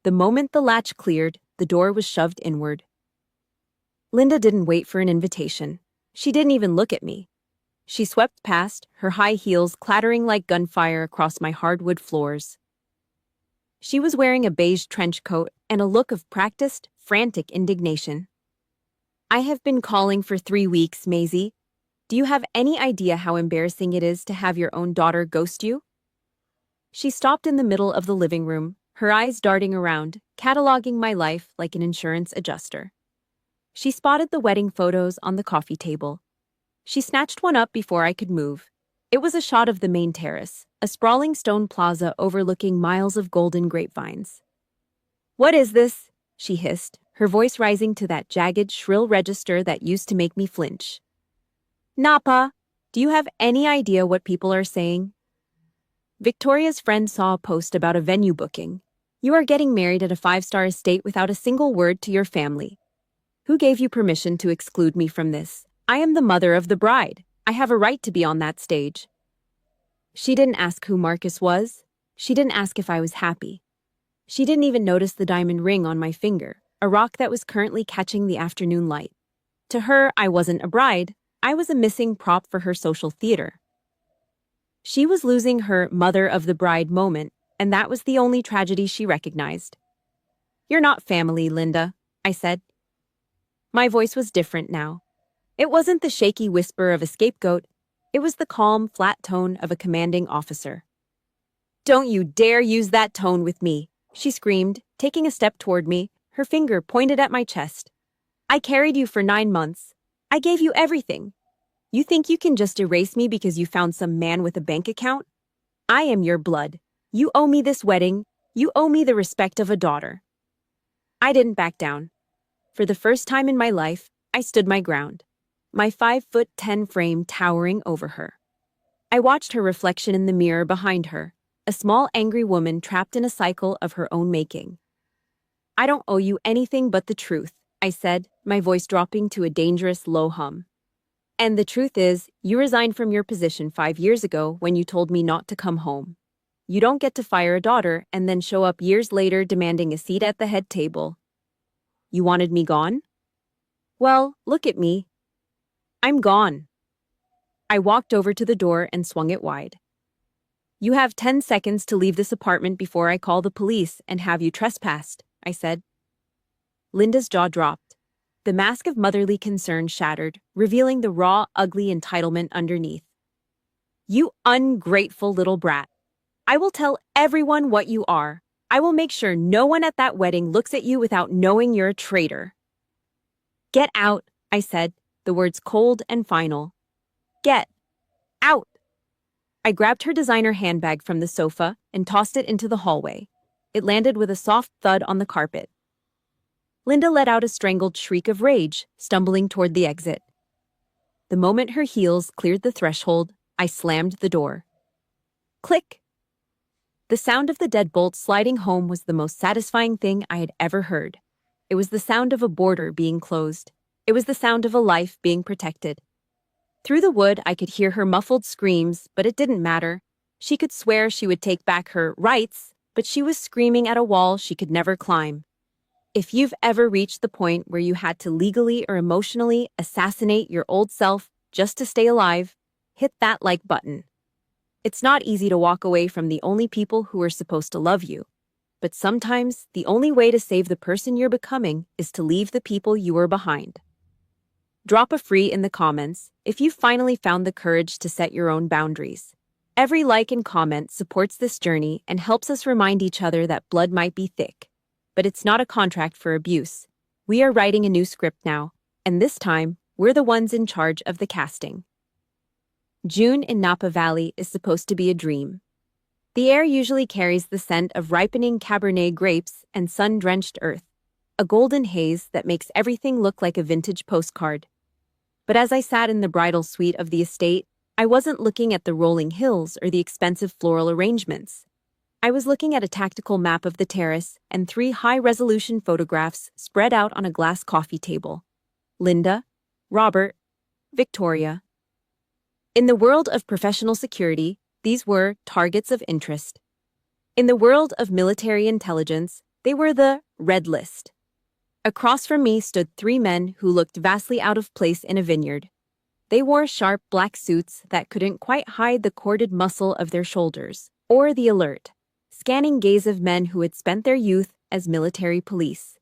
Speaker 1: The moment the latch cleared, the door was shoved inward. Linda didn't wait for an invitation. She didn't even look at me. She swept past, her high heels clattering like gunfire across my hardwood floors. She was wearing a beige trench coat and a look of practiced, frantic indignation. "I have been calling for 3 weeks, Maisie. Do you have any idea how embarrassing it is to have your own daughter ghost you?" She stopped in the middle of the living room, her eyes darting around, cataloging my life like an insurance adjuster. She spotted the wedding photos on the coffee table. She snatched one up before I could move. It was a shot of the main terrace, a sprawling stone plaza overlooking miles of golden grapevines. "What is this?" she hissed, her voice rising to that jagged, shrill register that used to make me flinch. "Napa, do you have any idea what people are saying?" Victoria's friend saw a post about a venue booking. "You are getting married at a 5-star estate without a single word to your family. Who gave you permission to exclude me from this? I am the mother of the bride. I have a right to be on that stage." She didn't ask who Marcus was. She didn't ask if I was happy. She didn't even notice the diamond ring on my finger, a rock that was currently catching the afternoon light. To her, I wasn't a bride. I was a missing prop for her social theater. She was losing her mother of the bride moment, and that was the only tragedy she recognized. "You're not family, Linda," I said. My voice was different now. It wasn't the shaky whisper of a scapegoat. It was the calm, flat tone of a commanding officer. "Don't you dare use that tone with me," she screamed, taking a step toward me, her finger pointed at my chest. "I carried you for 9 months. I gave you everything. You think you can just erase me because you found some man with a bank account? I am your blood. You owe me this wedding. You owe me the respect of a daughter." I didn't back down. For the first time in my life, I stood my ground, my 5'10" frame towering over her. I watched her reflection in the mirror behind her, a small angry woman trapped in a cycle of her own making. "I don't owe you anything but the truth," I said, my voice dropping to a dangerous low hum. "And the truth is, you resigned from your position 5 years ago when you told me not to come home. You don't get to fire a daughter and then show up years later demanding a seat at the head table. You wanted me gone? Well, look at me. I'm gone." I walked over to the door and swung it wide. "You have 10 seconds to leave this apartment before I call the police and have you trespassed," I said. Linda's jaw dropped. The mask of motherly concern shattered, revealing the raw, ugly entitlement underneath. "You ungrateful little brat. I will tell everyone what you are. I will make sure no one at that wedding looks at you without knowing you're a traitor." "Get out," I said, the words cold and final. "Get out." I grabbed her designer handbag from the sofa and tossed it into the hallway. It landed with a soft thud on the carpet. Linda let out a strangled shriek of rage, stumbling toward the exit. The moment her heels cleared the threshold, I slammed the door. Click! The sound of the deadbolt sliding home was the most satisfying thing I had ever heard. It was the sound of a border being closed. It was the sound of a life being protected. Through the wood, I could hear her muffled screams, but it didn't matter. She could swear she would take back her rights, but she was screaming at a wall she could never climb. If you've ever reached the point where you had to legally or emotionally assassinate your old self just to stay alive, hit that like button. It's not easy to walk away from the only people who are supposed to love you. But sometimes, the only way to save the person you're becoming is to leave the people you are behind. Drop a free in the comments if you've finally found the courage to set your own boundaries. Every like and comment supports this journey and helps us remind each other that blood might be thick, but it's not a contract for abuse. We are writing a new script now, and this time, we're the ones in charge of the casting. June in Napa Valley is supposed to be a dream. The air usually carries the scent of ripening Cabernet grapes and sun-drenched earth. a golden haze that makes everything look like a vintage postcard. But as I sat in the bridal suite of the estate, I wasn't looking at the rolling hills or the expensive floral arrangements. I was looking at a tactical map of the terrace and 3 high-resolution photographs spread out on a glass coffee table. Linda, Robert, Victoria. In the world of professional security, these were targets of interest. In the world of military intelligence, they were the red list. Across from me stood 3 men who looked vastly out of place in a vineyard. They wore sharp black suits that couldn't quite hide the corded muscle of their shoulders, or the alert, scanning gaze of men who had spent their youth as military police.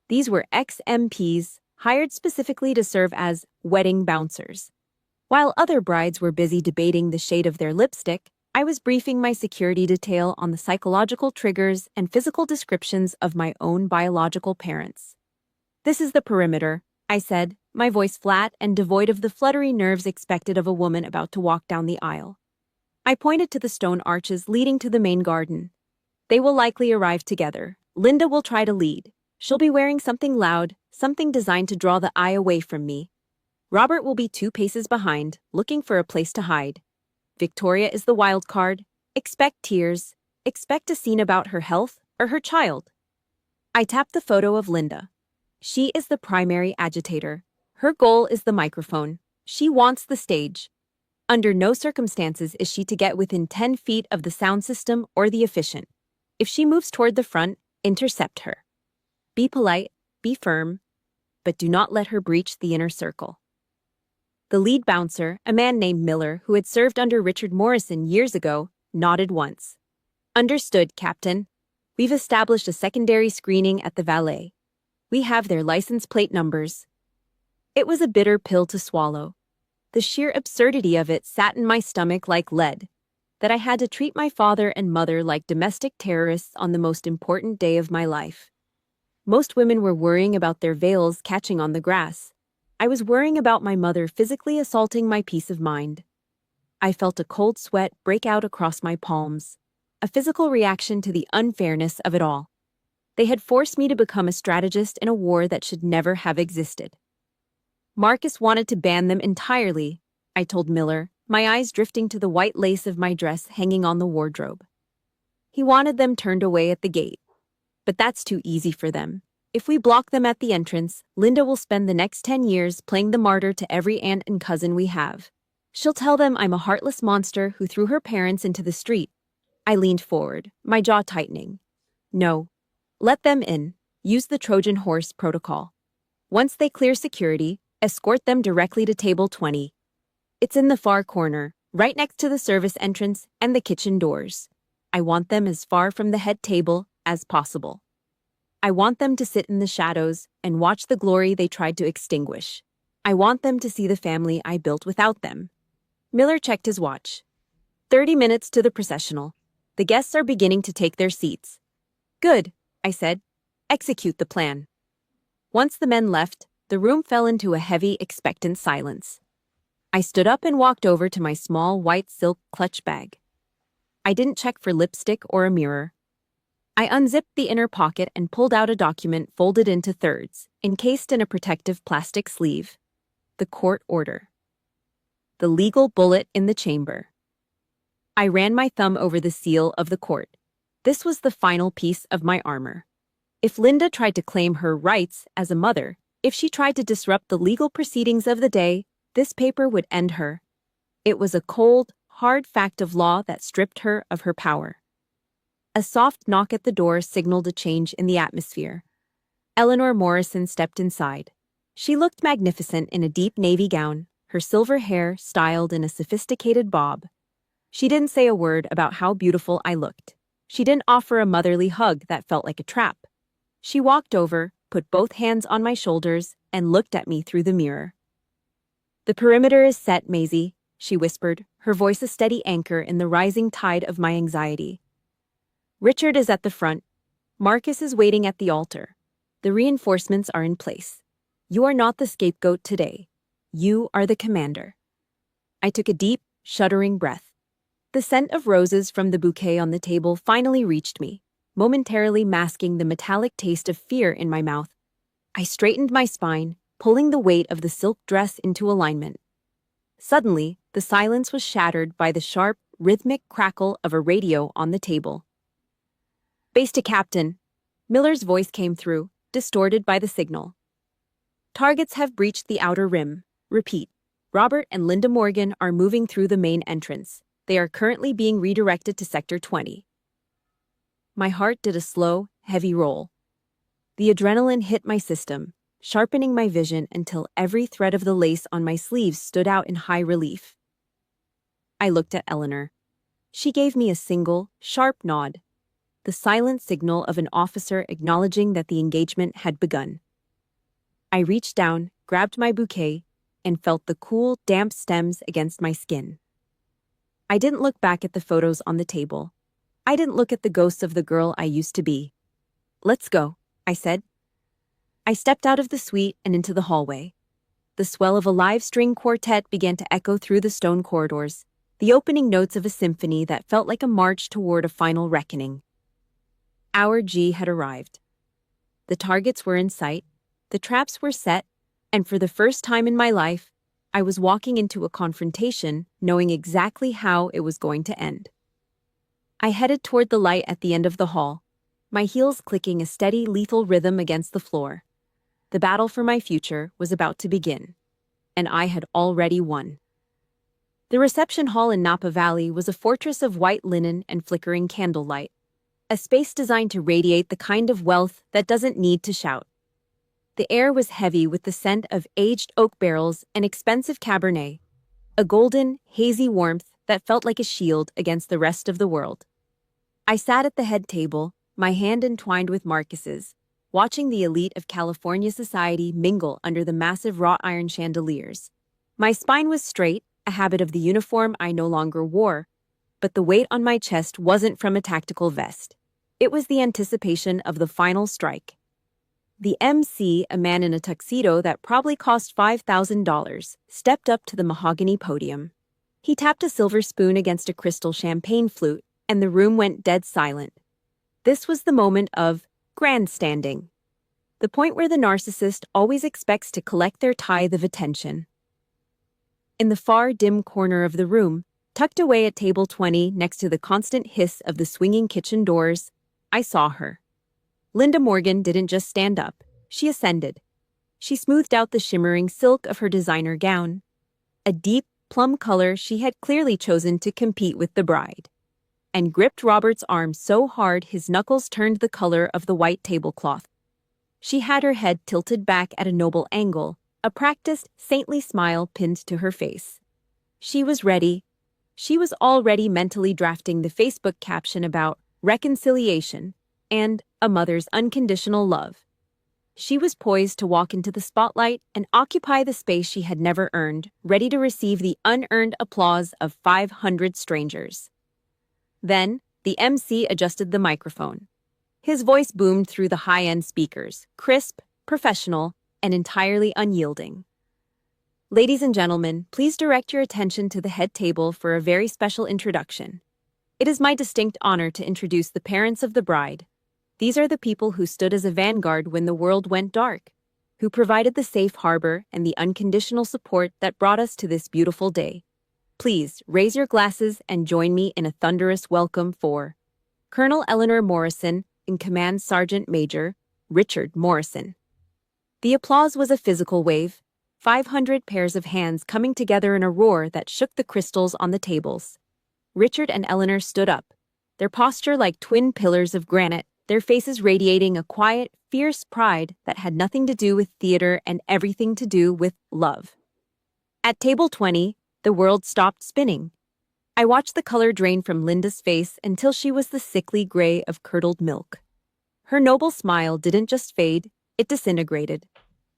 Speaker 1: These were ex-MPs, hired specifically to serve as wedding bouncers. While other brides were busy debating the shade of their lipstick, I was briefing my security detail on the psychological triggers and physical descriptions of my own biological parents. "This is the perimeter," I said, my voice flat and devoid of the fluttery nerves expected of a woman about to walk down the aisle. I pointed to the stone arches leading to the main garden. "They will likely arrive together. Linda will try to lead. She'll be wearing something loud, something designed to draw the eye away from me. Robert will be 2 paces behind, looking for a place to hide. Victoria is the wild card. Expect tears. Expect a scene about her health or her child." I tapped the photo of Linda. She is the primary agitator. Her goal is the microphone. She wants the stage. Under no circumstances is she to get within 10 feet of the sound system or the officiant. If she moves toward the front, intercept her. Be polite, be firm, but do not let her breach the inner circle. The lead bouncer, a man named Miller who had served under Richard Morrison years ago, nodded once. "Understood, Captain. We've established a secondary screening at the valet. We have their license plate numbers." It was a bitter pill to swallow. The sheer absurdity of it sat in my stomach like lead, that I had to treat my father and mother like domestic terrorists on the most important day of my life. Most women were worrying about their veils catching on the grass. I was worrying about my mother physically assaulting my peace of mind. I felt a cold sweat break out across my palms, a physical reaction to the unfairness of it all. They had forced me to become a strategist in a war that should never have existed. "Marcus wanted to ban them entirely," I told Miller, my eyes drifting to the white lace of my dress hanging on the wardrobe. "He wanted them turned away at the gate. But that's too easy for them. If we block them at the entrance, Linda will spend the next 10 years playing the martyr to every aunt and cousin we have. She'll tell them I'm a heartless monster who threw her parents into the street." I leaned forward, my jaw tightening. "No. Let them in. Use the Trojan horse protocol. Once they clear security, escort them directly to table 20. It's in the far corner, right next to the service entrance and the kitchen doors. I want them as far from the head table as possible. I want them to sit in the shadows and watch the glory they tried to extinguish. I want them to see the family I built without them." Miller checked his watch. 30 minutes to the processional. The guests are beginning to take their seats." "Good," I said. "Execute the plan." Once the men left, the room fell into a heavy, expectant silence. I stood up and walked over to my small white silk clutch bag. I didn't check for lipstick or a mirror. I unzipped the inner pocket and pulled out a document folded into thirds, encased in a protective plastic sleeve. The court order. The legal bullet in the chamber. I ran my thumb over the seal of the court. This was the final piece of my armor. If Linda tried to claim her rights as a mother, if she tried to disrupt the legal proceedings of the day, this paper would end her. It was a cold, hard fact of law that stripped her of her power. A soft knock at the door signaled a change in the atmosphere. Eleanor Morrison stepped inside. She looked magnificent in a deep navy gown, her silver hair styled in a sophisticated bob. She didn't say a word about how beautiful I looked. She didn't offer a motherly hug that felt like a trap. She walked over, put both hands on my shoulders, and looked at me through the mirror. "The perimeter is set, Maisie," she whispered, her voice a steady anchor in the rising tide of my anxiety. "Richard is at the front. Marcus is waiting at the altar. The reinforcements are in place. You are not the scapegoat today. You are the commander." I took a deep, shuddering breath. The scent of roses from the bouquet on the table finally reached me. momentarily masking the metallic taste of fear in my mouth. I straightened my spine, pulling the weight of the silk dress into alignment. Suddenly, the silence was shattered by the sharp, rhythmic crackle of a radio on the table. "Base to Captain." Miller's voice came through, distorted by the signal. "Targets have breached the outer rim. Repeat. Robert and Linda Morgan are moving through the main entrance. They are currently being redirected to Sector 20. My heart did a slow, heavy roll. The adrenaline hit my system, sharpening my vision until every thread of the lace on my sleeves stood out in high relief. I looked at Eleanor. She gave me a single, sharp nod, the silent signal of an officer acknowledging that the engagement had begun. I reached down, grabbed my bouquet, and felt the cool, damp stems against my skin. I didn't look back at the photos on the table. I didn't look at the ghosts of the girl I used to be. "Let's go," I said. I stepped out of the suite and into the hallway. The swell of a live string quartet began to echo through the stone corridors, the opening notes of a symphony that felt like a march toward a final reckoning. Hour G had arrived. The targets were in sight, the traps were set, and for the first time in my life, I was walking into a confrontation knowing exactly how it was going to end. I headed toward the light at the end of the hall, my heels clicking a steady, lethal rhythm against the floor. The battle for my future was about to begin, and I had already won. The reception hall in Napa Valley was a fortress of white linen and flickering candlelight, a space designed to radiate the kind of wealth that doesn't need to shout. The air was heavy with the scent of aged oak barrels and expensive Cabernet, a golden, hazy warmth that felt like a shield against the rest of the world. I sat at the head table, my hand entwined with Marcus's, watching the elite of California society mingle under the massive wrought iron chandeliers. My spine was straight, a habit of the uniform I no longer wore, but the weight on my chest wasn't from a tactical vest. It was the anticipation of the final strike. The MC, a man in a tuxedo that probably cost $5,000, stepped up to the mahogany podium. He tapped a silver spoon against a crystal champagne flute, and the room went dead silent. This was the moment of grandstanding, the point where the narcissist always expects to collect their tithe of attention. In the far, dim corner of the room, tucked away at table 20 next to the constant hiss of the swinging kitchen doors, I saw her. Linda Morgan didn't just stand up, she ascended. She smoothed out the shimmering silk of her designer gown, a deep, plum color she had clearly chosen to compete with the bride, and gripped Robert's arm so hard his knuckles turned the color of the white tablecloth. She had her head tilted back at a noble angle, a practiced, saintly smile pinned to her face. She was ready. She was already mentally drafting the Facebook caption about reconciliation and a mother's unconditional love. She was poised to walk into the spotlight and occupy the space she had never earned, ready to receive the unearned applause of 500 strangers. Then, the MC adjusted the microphone. His voice boomed through the high-end speakers, crisp, professional, and entirely unyielding. "Ladies and gentlemen, please direct your attention to the head table for a very special introduction. It is my distinct honor to introduce the parents of the bride. These are the people who stood as a vanguard when the world went dark, who provided the safe harbor and the unconditional support that brought us to this beautiful day. Please raise your glasses and join me in a thunderous welcome for Colonel Eleanor Morrison and Command Sergeant Major Richard Morrison." The applause was a physical wave, 500 pairs of hands coming together in a roar that shook the crystals on the tables. Richard and Eleanor stood up, their posture like twin pillars of granite, their faces radiating a quiet, fierce pride that had nothing to do with theater and everything to do with love. At table 20, the world stopped spinning. I watched the color drain from Linda's face until she was the sickly gray of curdled milk. Her noble smile didn't just fade, it disintegrated.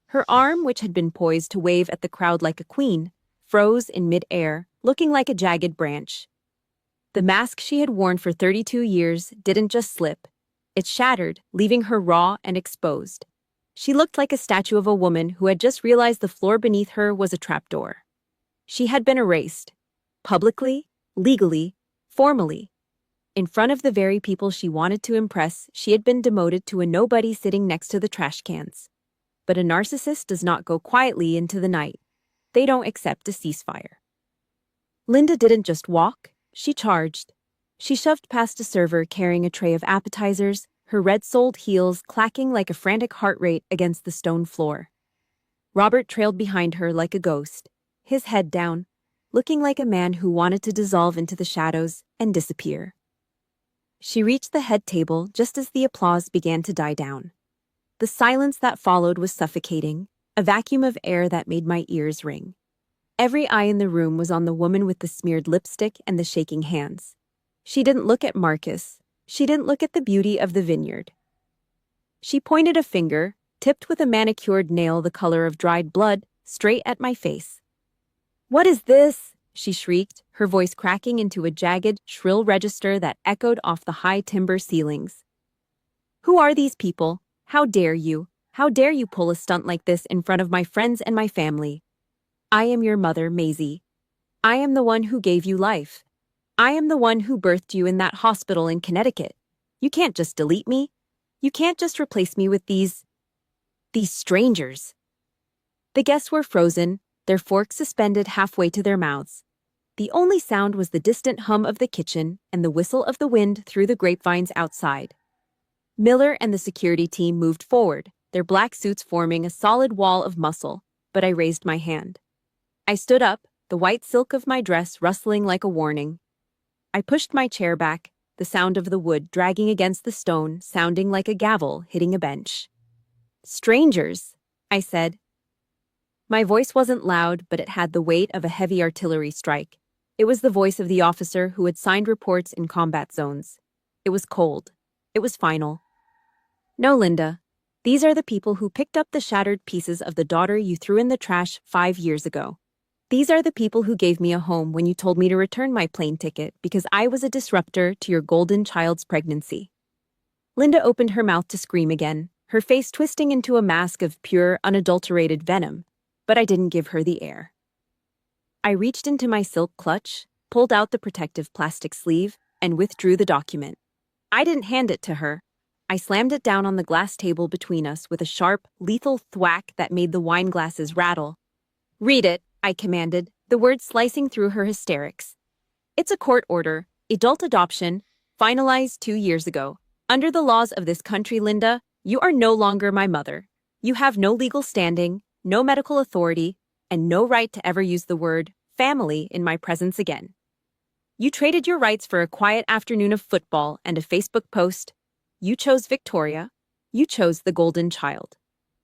Speaker 1: Her arm, which had been poised to wave at the crowd like a queen, froze in mid-air, looking like a jagged branch. The mask she had worn for 32 years didn't just slip. It shattered, leaving her raw and exposed. She looked like a statue of a woman who had just realized the floor beneath her was a trapdoor. She had been erased. Publicly, legally, formally. In front of the very people she wanted to impress, she had been demoted to a nobody sitting next to the trash cans. But a narcissist does not go quietly into the night. They don't accept a ceasefire. Linda didn't just walk, she charged. She shoved past a server carrying a tray of appetizers, her red-soled heels clacking like a frantic heart rate against the stone floor. Robert trailed behind her like a ghost, his head down, looking like a man who wanted to dissolve into the shadows and disappear. She reached the head table just as the applause began to die down. The silence that followed was suffocating, a vacuum of air that made my ears ring. Every eye in the room was on the woman with the smeared lipstick and the shaking hands. She didn't look at Marcus. She didn't look at the beauty of the vineyard. She pointed a finger, tipped with a manicured nail the color of dried blood, straight at my face. "What is this?" she shrieked, her voice cracking into a jagged, shrill register that echoed off the high timber ceilings. "Who are these people? How dare you? How dare you pull a stunt like this in front of my friends and my family? I am your mother, Maisie. I am the one who gave you life. I am the one who birthed you in that hospital in Connecticut. You can't just delete me. You can't just replace me with these strangers." The guests were frozen, their forks suspended halfway to their mouths. The only sound was the distant hum of the kitchen and the whistle of the wind through the grapevines outside. Miller and the security team moved forward, their black suits forming a solid wall of muscle, but I raised my hand. I stood up, the white silk of my dress rustling like a warning. I pushed my chair back, the sound of the wood dragging against the stone sounding like a gavel hitting a bench. "Strangers," I said. My voice wasn't loud, but it had the weight of a heavy artillery strike. It was the voice of the officer who had signed reports in combat zones. It was cold. It was final. "No, Linda. These are the people who picked up the shattered pieces of the daughter you threw in the trash 5 years ago. These are the people who gave me a home when you told me to return my plane ticket because I was a disruptor to your golden child's pregnancy." Linda opened her mouth to scream again, her face twisting into a mask of pure, unadulterated venom, but I didn't give her the air. I reached into my silk clutch, pulled out the protective plastic sleeve, and withdrew the document. I didn't hand it to her. I slammed it down on the glass table between us with a sharp, lethal thwack that made the wine glasses rattle. "Read it," I commanded, the words slicing through her hysterics. "It's a court order, adult adoption, finalized 2 years ago. Under the laws of this country, Linda, you are no longer my mother. You have no legal standing, no medical authority, and no right to ever use the word family in my presence again. You traded your rights for a quiet afternoon of football and a Facebook post. You chose Victoria. You chose the golden child.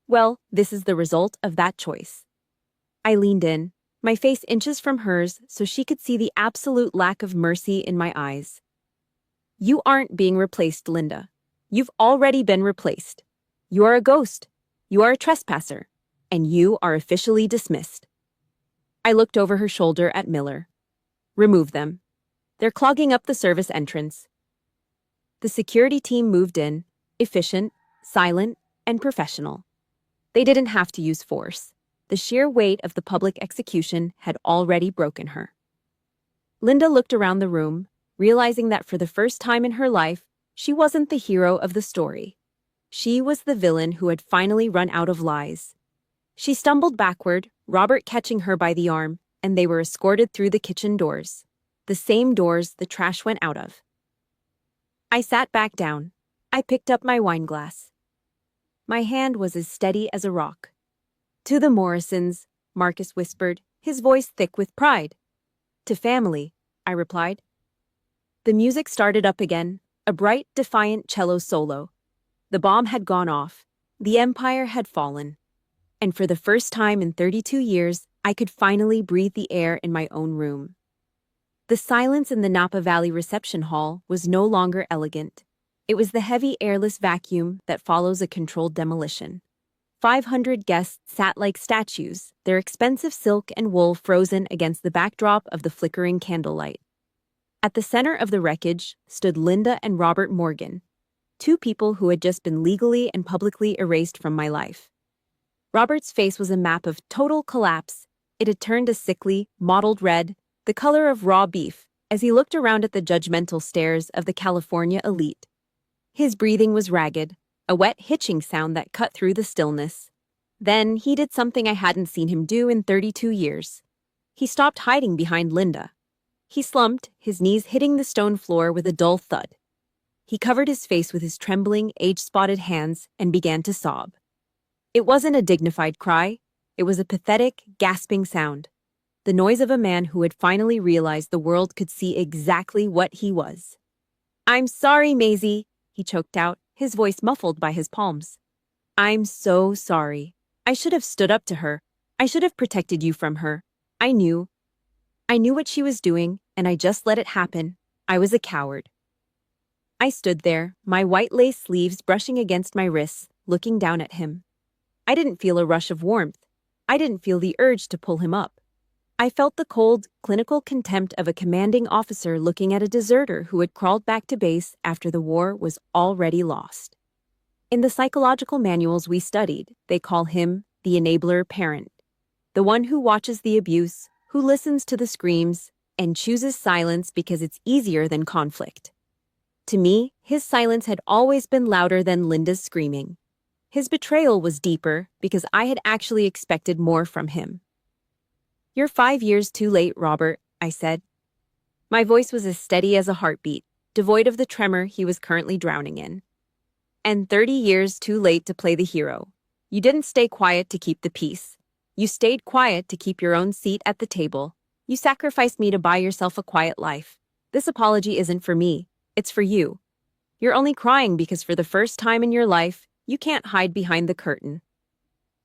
Speaker 1: Well, this is the result of that choice." I leaned in, my face inches from hers so she could see the absolute lack of mercy in my eyes. "You aren't being replaced, Linda. You've already been replaced. You are a ghost. You are a trespasser. And you are officially dismissed." I looked over her shoulder at Miller. "Remove them. They're clogging up the service entrance." The security team moved in, efficient, silent, and professional. They didn't have to use force. The sheer weight of the public execution had already broken her. Linda looked around the room, realizing that for the first time in her life, she wasn't the hero of the story. She was the villain who had finally run out of lies. She stumbled backward, Robert catching her by the arm, and they were escorted through the kitchen doors, the same doors the trash went out of. I sat back down. I picked up my wine glass. My hand was as steady as a rock. "To the Morrisons," Marcus whispered, his voice thick with pride. "To family," I replied. The music started up again, a bright, defiant cello solo. The bomb had gone off. The empire had fallen. And for the first time in 32 years, I could finally breathe the air in my own room. The silence in the Napa Valley reception hall was no longer elegant. It was the heavy airless vacuum that follows a controlled demolition. 500 guests sat like statues, their expensive silk and wool frozen against the backdrop of the flickering candlelight. At the center of the wreckage stood Linda and Robert Morgan, 2 people who had just been legally and publicly erased from my life. Robert's face was a map of total collapse. It had turned a sickly, mottled red, the color of raw beef, as he looked around at the judgmental stares of the California elite. His breathing was ragged, a wet hitching sound that cut through the stillness. Then he did something I hadn't seen him do in 32 years. He stopped hiding behind Linda. He slumped, his knees hitting the stone floor with a dull thud. He covered his face with his trembling, age-spotted hands and began to sob. It wasn't a dignified cry. It was a pathetic, gasping sound. The noise of a man who had finally realized the world could see exactly what he was. "I'm sorry, Maisie," he choked out, his voice muffled by his palms. "I'm so sorry. I should have stood up to her. I should have protected you from her. I knew what she was doing, and I just let it happen. I was a coward." I stood there, my white lace sleeves brushing against my wrists, looking down at him. I didn't feel a rush of warmth. I didn't feel the urge to pull him up. I felt the cold, clinical contempt of a commanding officer looking at a deserter who had crawled back to base after the war was already lost. In the psychological manuals we studied, they call him the enabler parent, the one who watches the abuse, who listens to the screams, and chooses silence because it's easier than conflict. To me, his silence had always been louder than Linda's screaming. His betrayal was deeper because I had actually expected more from him. "You're 5 years too late, Robert," I said. My voice was as steady as a heartbeat, devoid of the tremor he was currently drowning in. "And 30 years too late to play the hero. You didn't stay quiet to keep the peace. You stayed quiet to keep your own seat at the table. You sacrificed me to buy yourself a quiet life. This apology isn't for me. It's for you. You're only crying because for the first time in your life, you can't hide behind the curtain."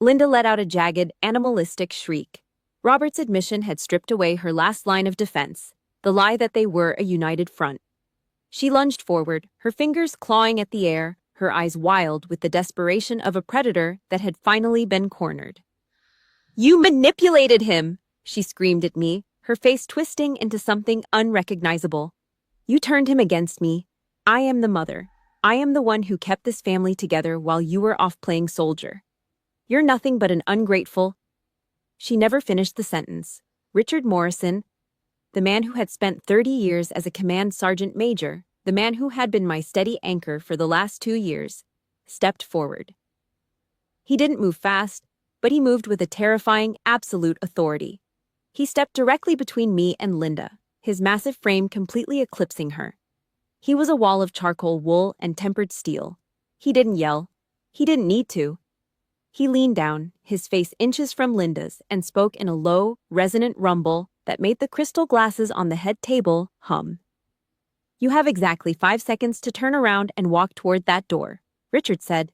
Speaker 1: Linda let out a jagged, animalistic shriek. Robert's admission had stripped away her last line of defense, the lie that they were a united front. She lunged forward, her fingers clawing at the air, her eyes wild with the desperation of a predator that had finally been cornered. "You manipulated him!" she screamed at me, her face twisting into something unrecognizable. "You turned him against me. I am the mother. I am the one who kept this family together while you were off playing soldier. You're nothing but an ungrateful—" She never finished the sentence. Richard Morrison, the man who had spent 30 years as a command sergeant major, the man who had been my steady anchor for the last 2 years, stepped forward. He didn't move fast, but he moved with a terrifying, absolute authority. He stepped directly between me and Linda, his massive frame completely eclipsing her. He was a wall of charcoal wool and tempered steel. He didn't yell. He didn't need to. He leaned down, his face inches from Linda's, and spoke in a low, resonant rumble that made the crystal glasses on the head table hum. "You have exactly 5 seconds to turn around and walk toward that door," Richard said,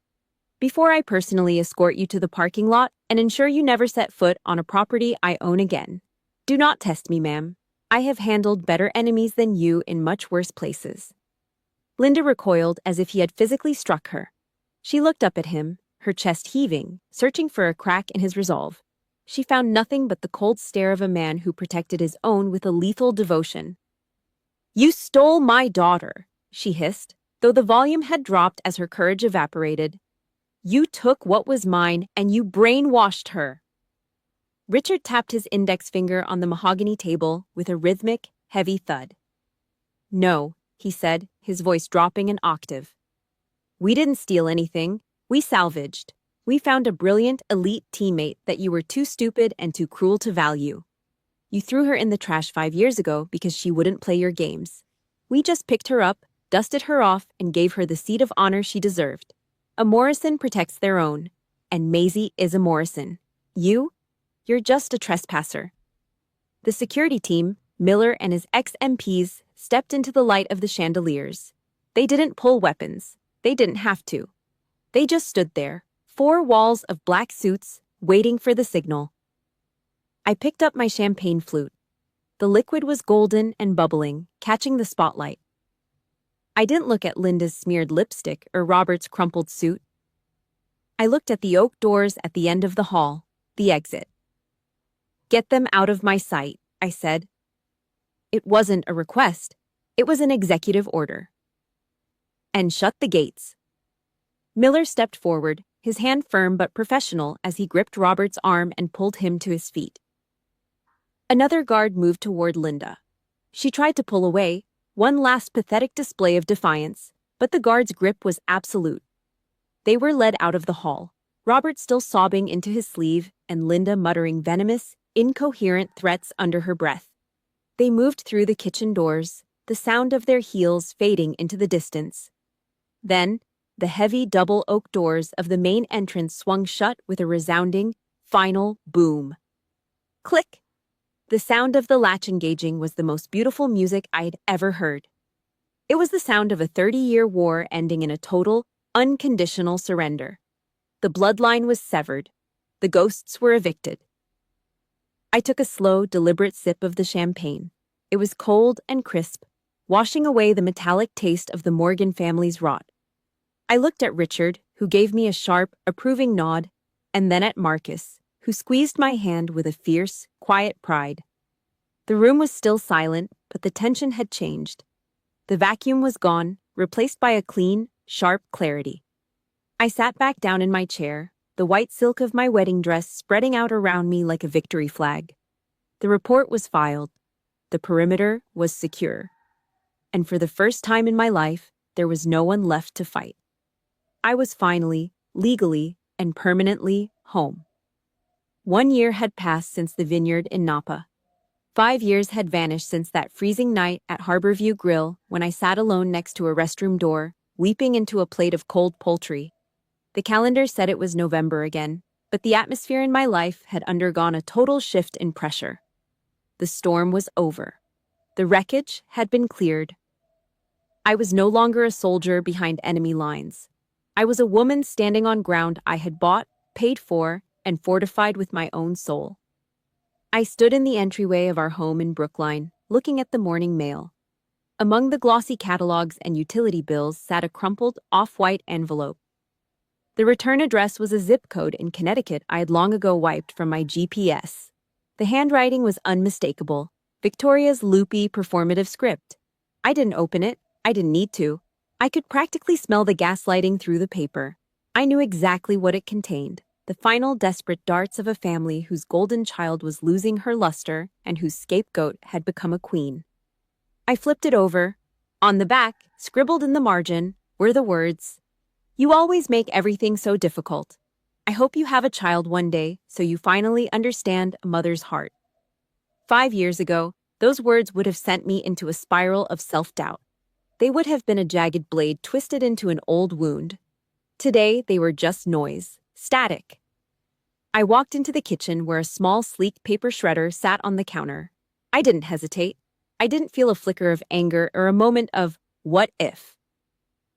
Speaker 1: "before I personally escort you to the parking lot and ensure you never set foot on a property I own again. Do not test me, ma'am. I have handled better enemies than you in much worse places." Linda recoiled as if he had physically struck her. She looked up at him, her chest heaving, searching for a crack in his resolve. She found nothing but the cold stare of a man who protected his own with a lethal devotion. "You stole my daughter," she hissed, though the volume had dropped as her courage evaporated. "You took what was mine and you brainwashed her." Richard tapped his index finger on the mahogany table with a rhythmic, heavy thud. "No," he said, his voice dropping an octave. "We didn't steal anything. We salvaged. We found a brilliant, elite teammate that you were too stupid and too cruel to value. You threw her in the trash 5 years ago because she wouldn't play your games. We just picked her up, dusted her off, and gave her the seat of honor she deserved. A Morrison protects their own, and Maisie is a Morrison. You're just a trespasser." The security team, Miller and his ex-MPs, stepped into the light of the chandeliers. They didn't pull weapons. They didn't have to. They just stood there, 4 walls of black suits, waiting for the signal. I picked up my champagne flute. The liquid was golden and bubbling, catching the spotlight. I didn't look at Linda's smeared lipstick or Robert's crumpled suit. I looked at the oak doors at the end of the hall, the exit. "Get them out of my sight," I said. It wasn't a request. It was an executive order. "And shut the gates." Miller stepped forward, his hand firm but professional as he gripped Robert's arm and pulled him to his feet. Another guard moved toward Linda. She tried to pull away, one last pathetic display of defiance, but the guard's grip was absolute. They were led out of the hall, Robert still sobbing into his sleeve and Linda muttering venomous, incoherent threats under her breath. They moved through the kitchen doors, the sound of their heels fading into the distance. Then, the heavy double oak doors of the main entrance swung shut with a resounding, final boom. Click! The sound of the latch engaging was the most beautiful music I'd ever heard. It was the sound of a 30-year war ending in a total, unconditional surrender. The bloodline was severed. The ghosts were evicted. I took a slow, deliberate sip of the champagne. It was cold and crisp, washing away the metallic taste of the Morgan family's rot. I looked at Richard, who gave me a sharp, approving nod, and then at Marcus, who squeezed my hand with a fierce, quiet pride. The room was still silent, but the tension had changed. The vacuum was gone, replaced by a clean, sharp clarity. I sat back down in my chair, the white silk of my wedding dress spreading out around me like a victory flag. The report was filed. The perimeter was secure. And for the first time in my life, there was no one left to fight. I was finally, legally, and permanently home. 1 year had passed since the vineyard in Napa. 5 years had vanished since that freezing night at Harborview Grill when I sat alone next to a restroom door, weeping into a plate of cold poultry. The calendar said it was November again, but the atmosphere in my life had undergone a total shift in pressure. The storm was over. The wreckage had been cleared. I was no longer a soldier behind enemy lines. I was a woman standing on ground I had bought, paid for, and fortified with my own soul. I stood in the entryway of our home in Brookline, looking at the morning mail. Among the glossy catalogs and utility bills sat a crumpled, off-white envelope. The return address was a zip code in Connecticut I had long ago wiped from my GPS. The handwriting was unmistakable, Victoria's loopy, performative script. I didn't open it. I didn't need to. I could practically smell the gaslighting through the paper. I knew exactly what it contained. The final desperate darts of a family whose golden child was losing her luster and whose scapegoat had become a queen. I flipped it over. On the back, scribbled in the margin, were the words, "You always make everything so difficult. I hope you have a child one day so you finally understand a mother's heart." 5 years ago, those words would have sent me into a spiral of self-doubt. They would have been a jagged blade twisted into an old wound. Today, they were just noise. Static. I walked into the kitchen where a small, sleek paper shredder sat on the counter. I didn't hesitate. I didn't feel a flicker of anger or a moment of, what if?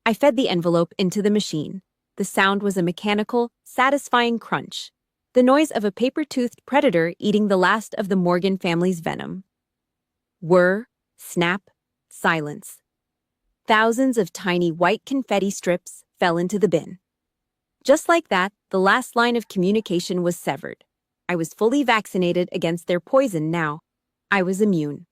Speaker 1: I fed the envelope into the machine. The sound was a mechanical, satisfying crunch. The noise of a paper-toothed predator eating the last of the Morgan family's venom. Whir, snap, silence. Thousands of tiny white confetti strips fell into the bin. Just like that, the last line of communication was severed. I was fully vaccinated against their poison now. I was immune.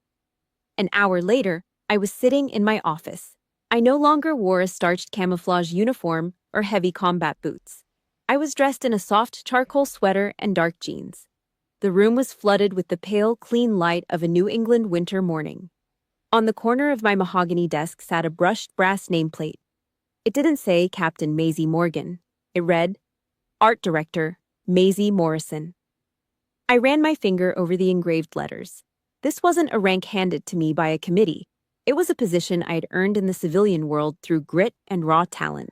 Speaker 1: An hour later, I was sitting in my office. I no longer wore a starched camouflage uniform or heavy combat boots. I was dressed in a soft charcoal sweater and dark jeans. The room was flooded with the pale, clean light of a New England winter morning. On the corner of my mahogany desk sat a brushed brass nameplate. It didn't say Captain Maisie Morgan. It read, Art Director, Maisie Morrison. I ran my finger over the engraved letters. This wasn't a rank handed to me by a committee. It was a position I had earned in the civilian world through grit and raw talent.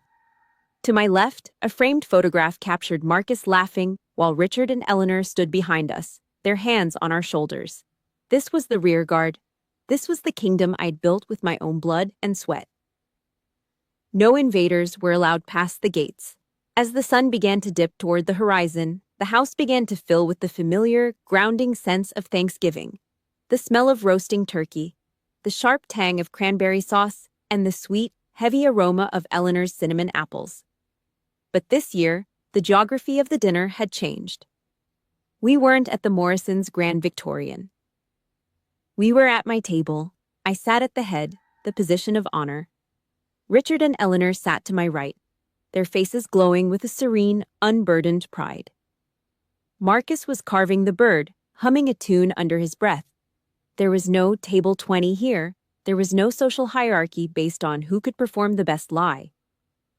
Speaker 1: To my left, a framed photograph captured Marcus laughing while Richard and Eleanor stood behind us, their hands on our shoulders. This was the rear guard. This was the kingdom I'd built with my own blood and sweat. No invaders were allowed past the gates. As the sun began to dip toward the horizon, the house began to fill with the familiar, grounding sense of Thanksgiving. The smell of roasting turkey, the sharp tang of cranberry sauce, and the sweet, heavy aroma of Eleanor's cinnamon apples. But this year, the geography of the dinner had changed. We weren't at the Morrisons' Grand Victorian. We were at my table. I sat at the head, the position of honor. Richard and Eleanor sat to my right, their faces glowing with a serene, unburdened pride. Marcus was carving the bird, humming a tune under his breath. There was no table 20 here. There was no social hierarchy based on who could perform the best lie.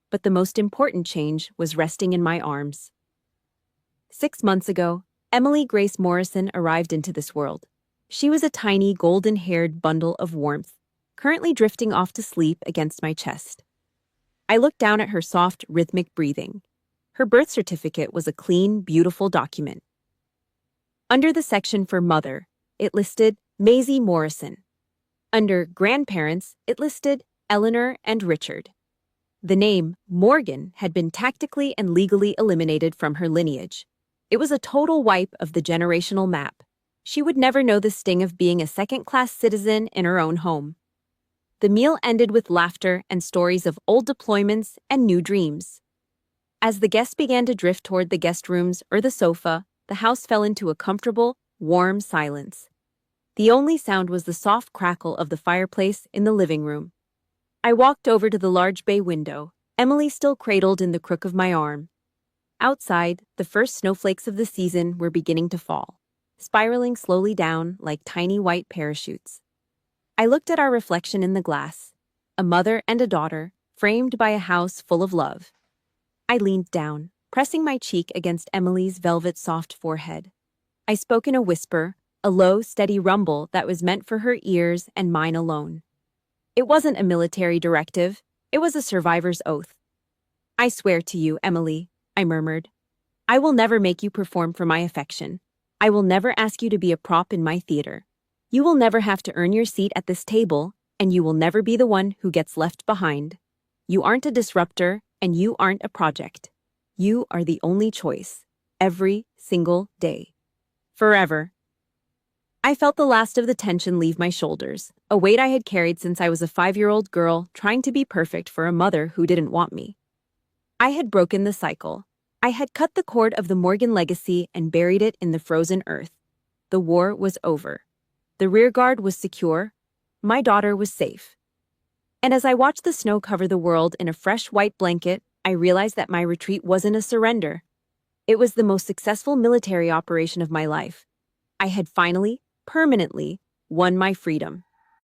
Speaker 1: But the most important change was resting in my arms. 6 months ago, Emily Grace Morrison arrived into this world. She was a tiny, golden-haired bundle of warmth, currently drifting off to sleep against my chest. I looked down at her soft, rhythmic breathing. Her birth certificate was a clean, beautiful document. Under the section for Mother, it listed Maisie Morrison. Under Grandparents, it listed Eleanor and Richard. The name Morgan had been tactically and legally eliminated from her lineage. It was a total wipe of the generational map. She would never know the sting of being a second-class citizen in her own home. The meal ended with laughter and stories of old deployments and new dreams. As the guests began to drift toward the guest rooms or the sofa, the house fell into a comfortable, warm silence. The only sound was the soft crackle of the fireplace in the living room. I walked over to the large bay window, Emily still cradled in the crook of my arm. Outside, the first snowflakes of the season were beginning to fall, spiraling slowly down like tiny white parachutes. I looked at our reflection in the glass, a mother and a daughter, framed by a house full of love. I leaned down, pressing my cheek against Emily's velvet soft forehead. I spoke in a whisper, a low, steady rumble that was meant for her ears and mine alone. It wasn't a military directive, it was a survivor's oath. "I swear to you, Emily," I murmured, "I will never make you perform for my affection. I will never ask you to be a prop in my theater. You will never have to earn your seat at this table, and you will never be the one who gets left behind. You aren't a disruptor, and you aren't a project. You are the only choice, every single day. Forever." I felt the last of the tension leave my shoulders, a weight I had carried since I was a 5-year-old girl trying to be perfect for a mother who didn't want me. I had broken the cycle. I had cut the cord of the Morgan legacy and buried it in the frozen earth. The war was over. The rearguard was secure. My daughter was safe. And as I watched the snow cover the world in a fresh white blanket, I realized that my retreat wasn't a surrender. It was the most successful military operation of my life. I had finally, permanently, won my freedom.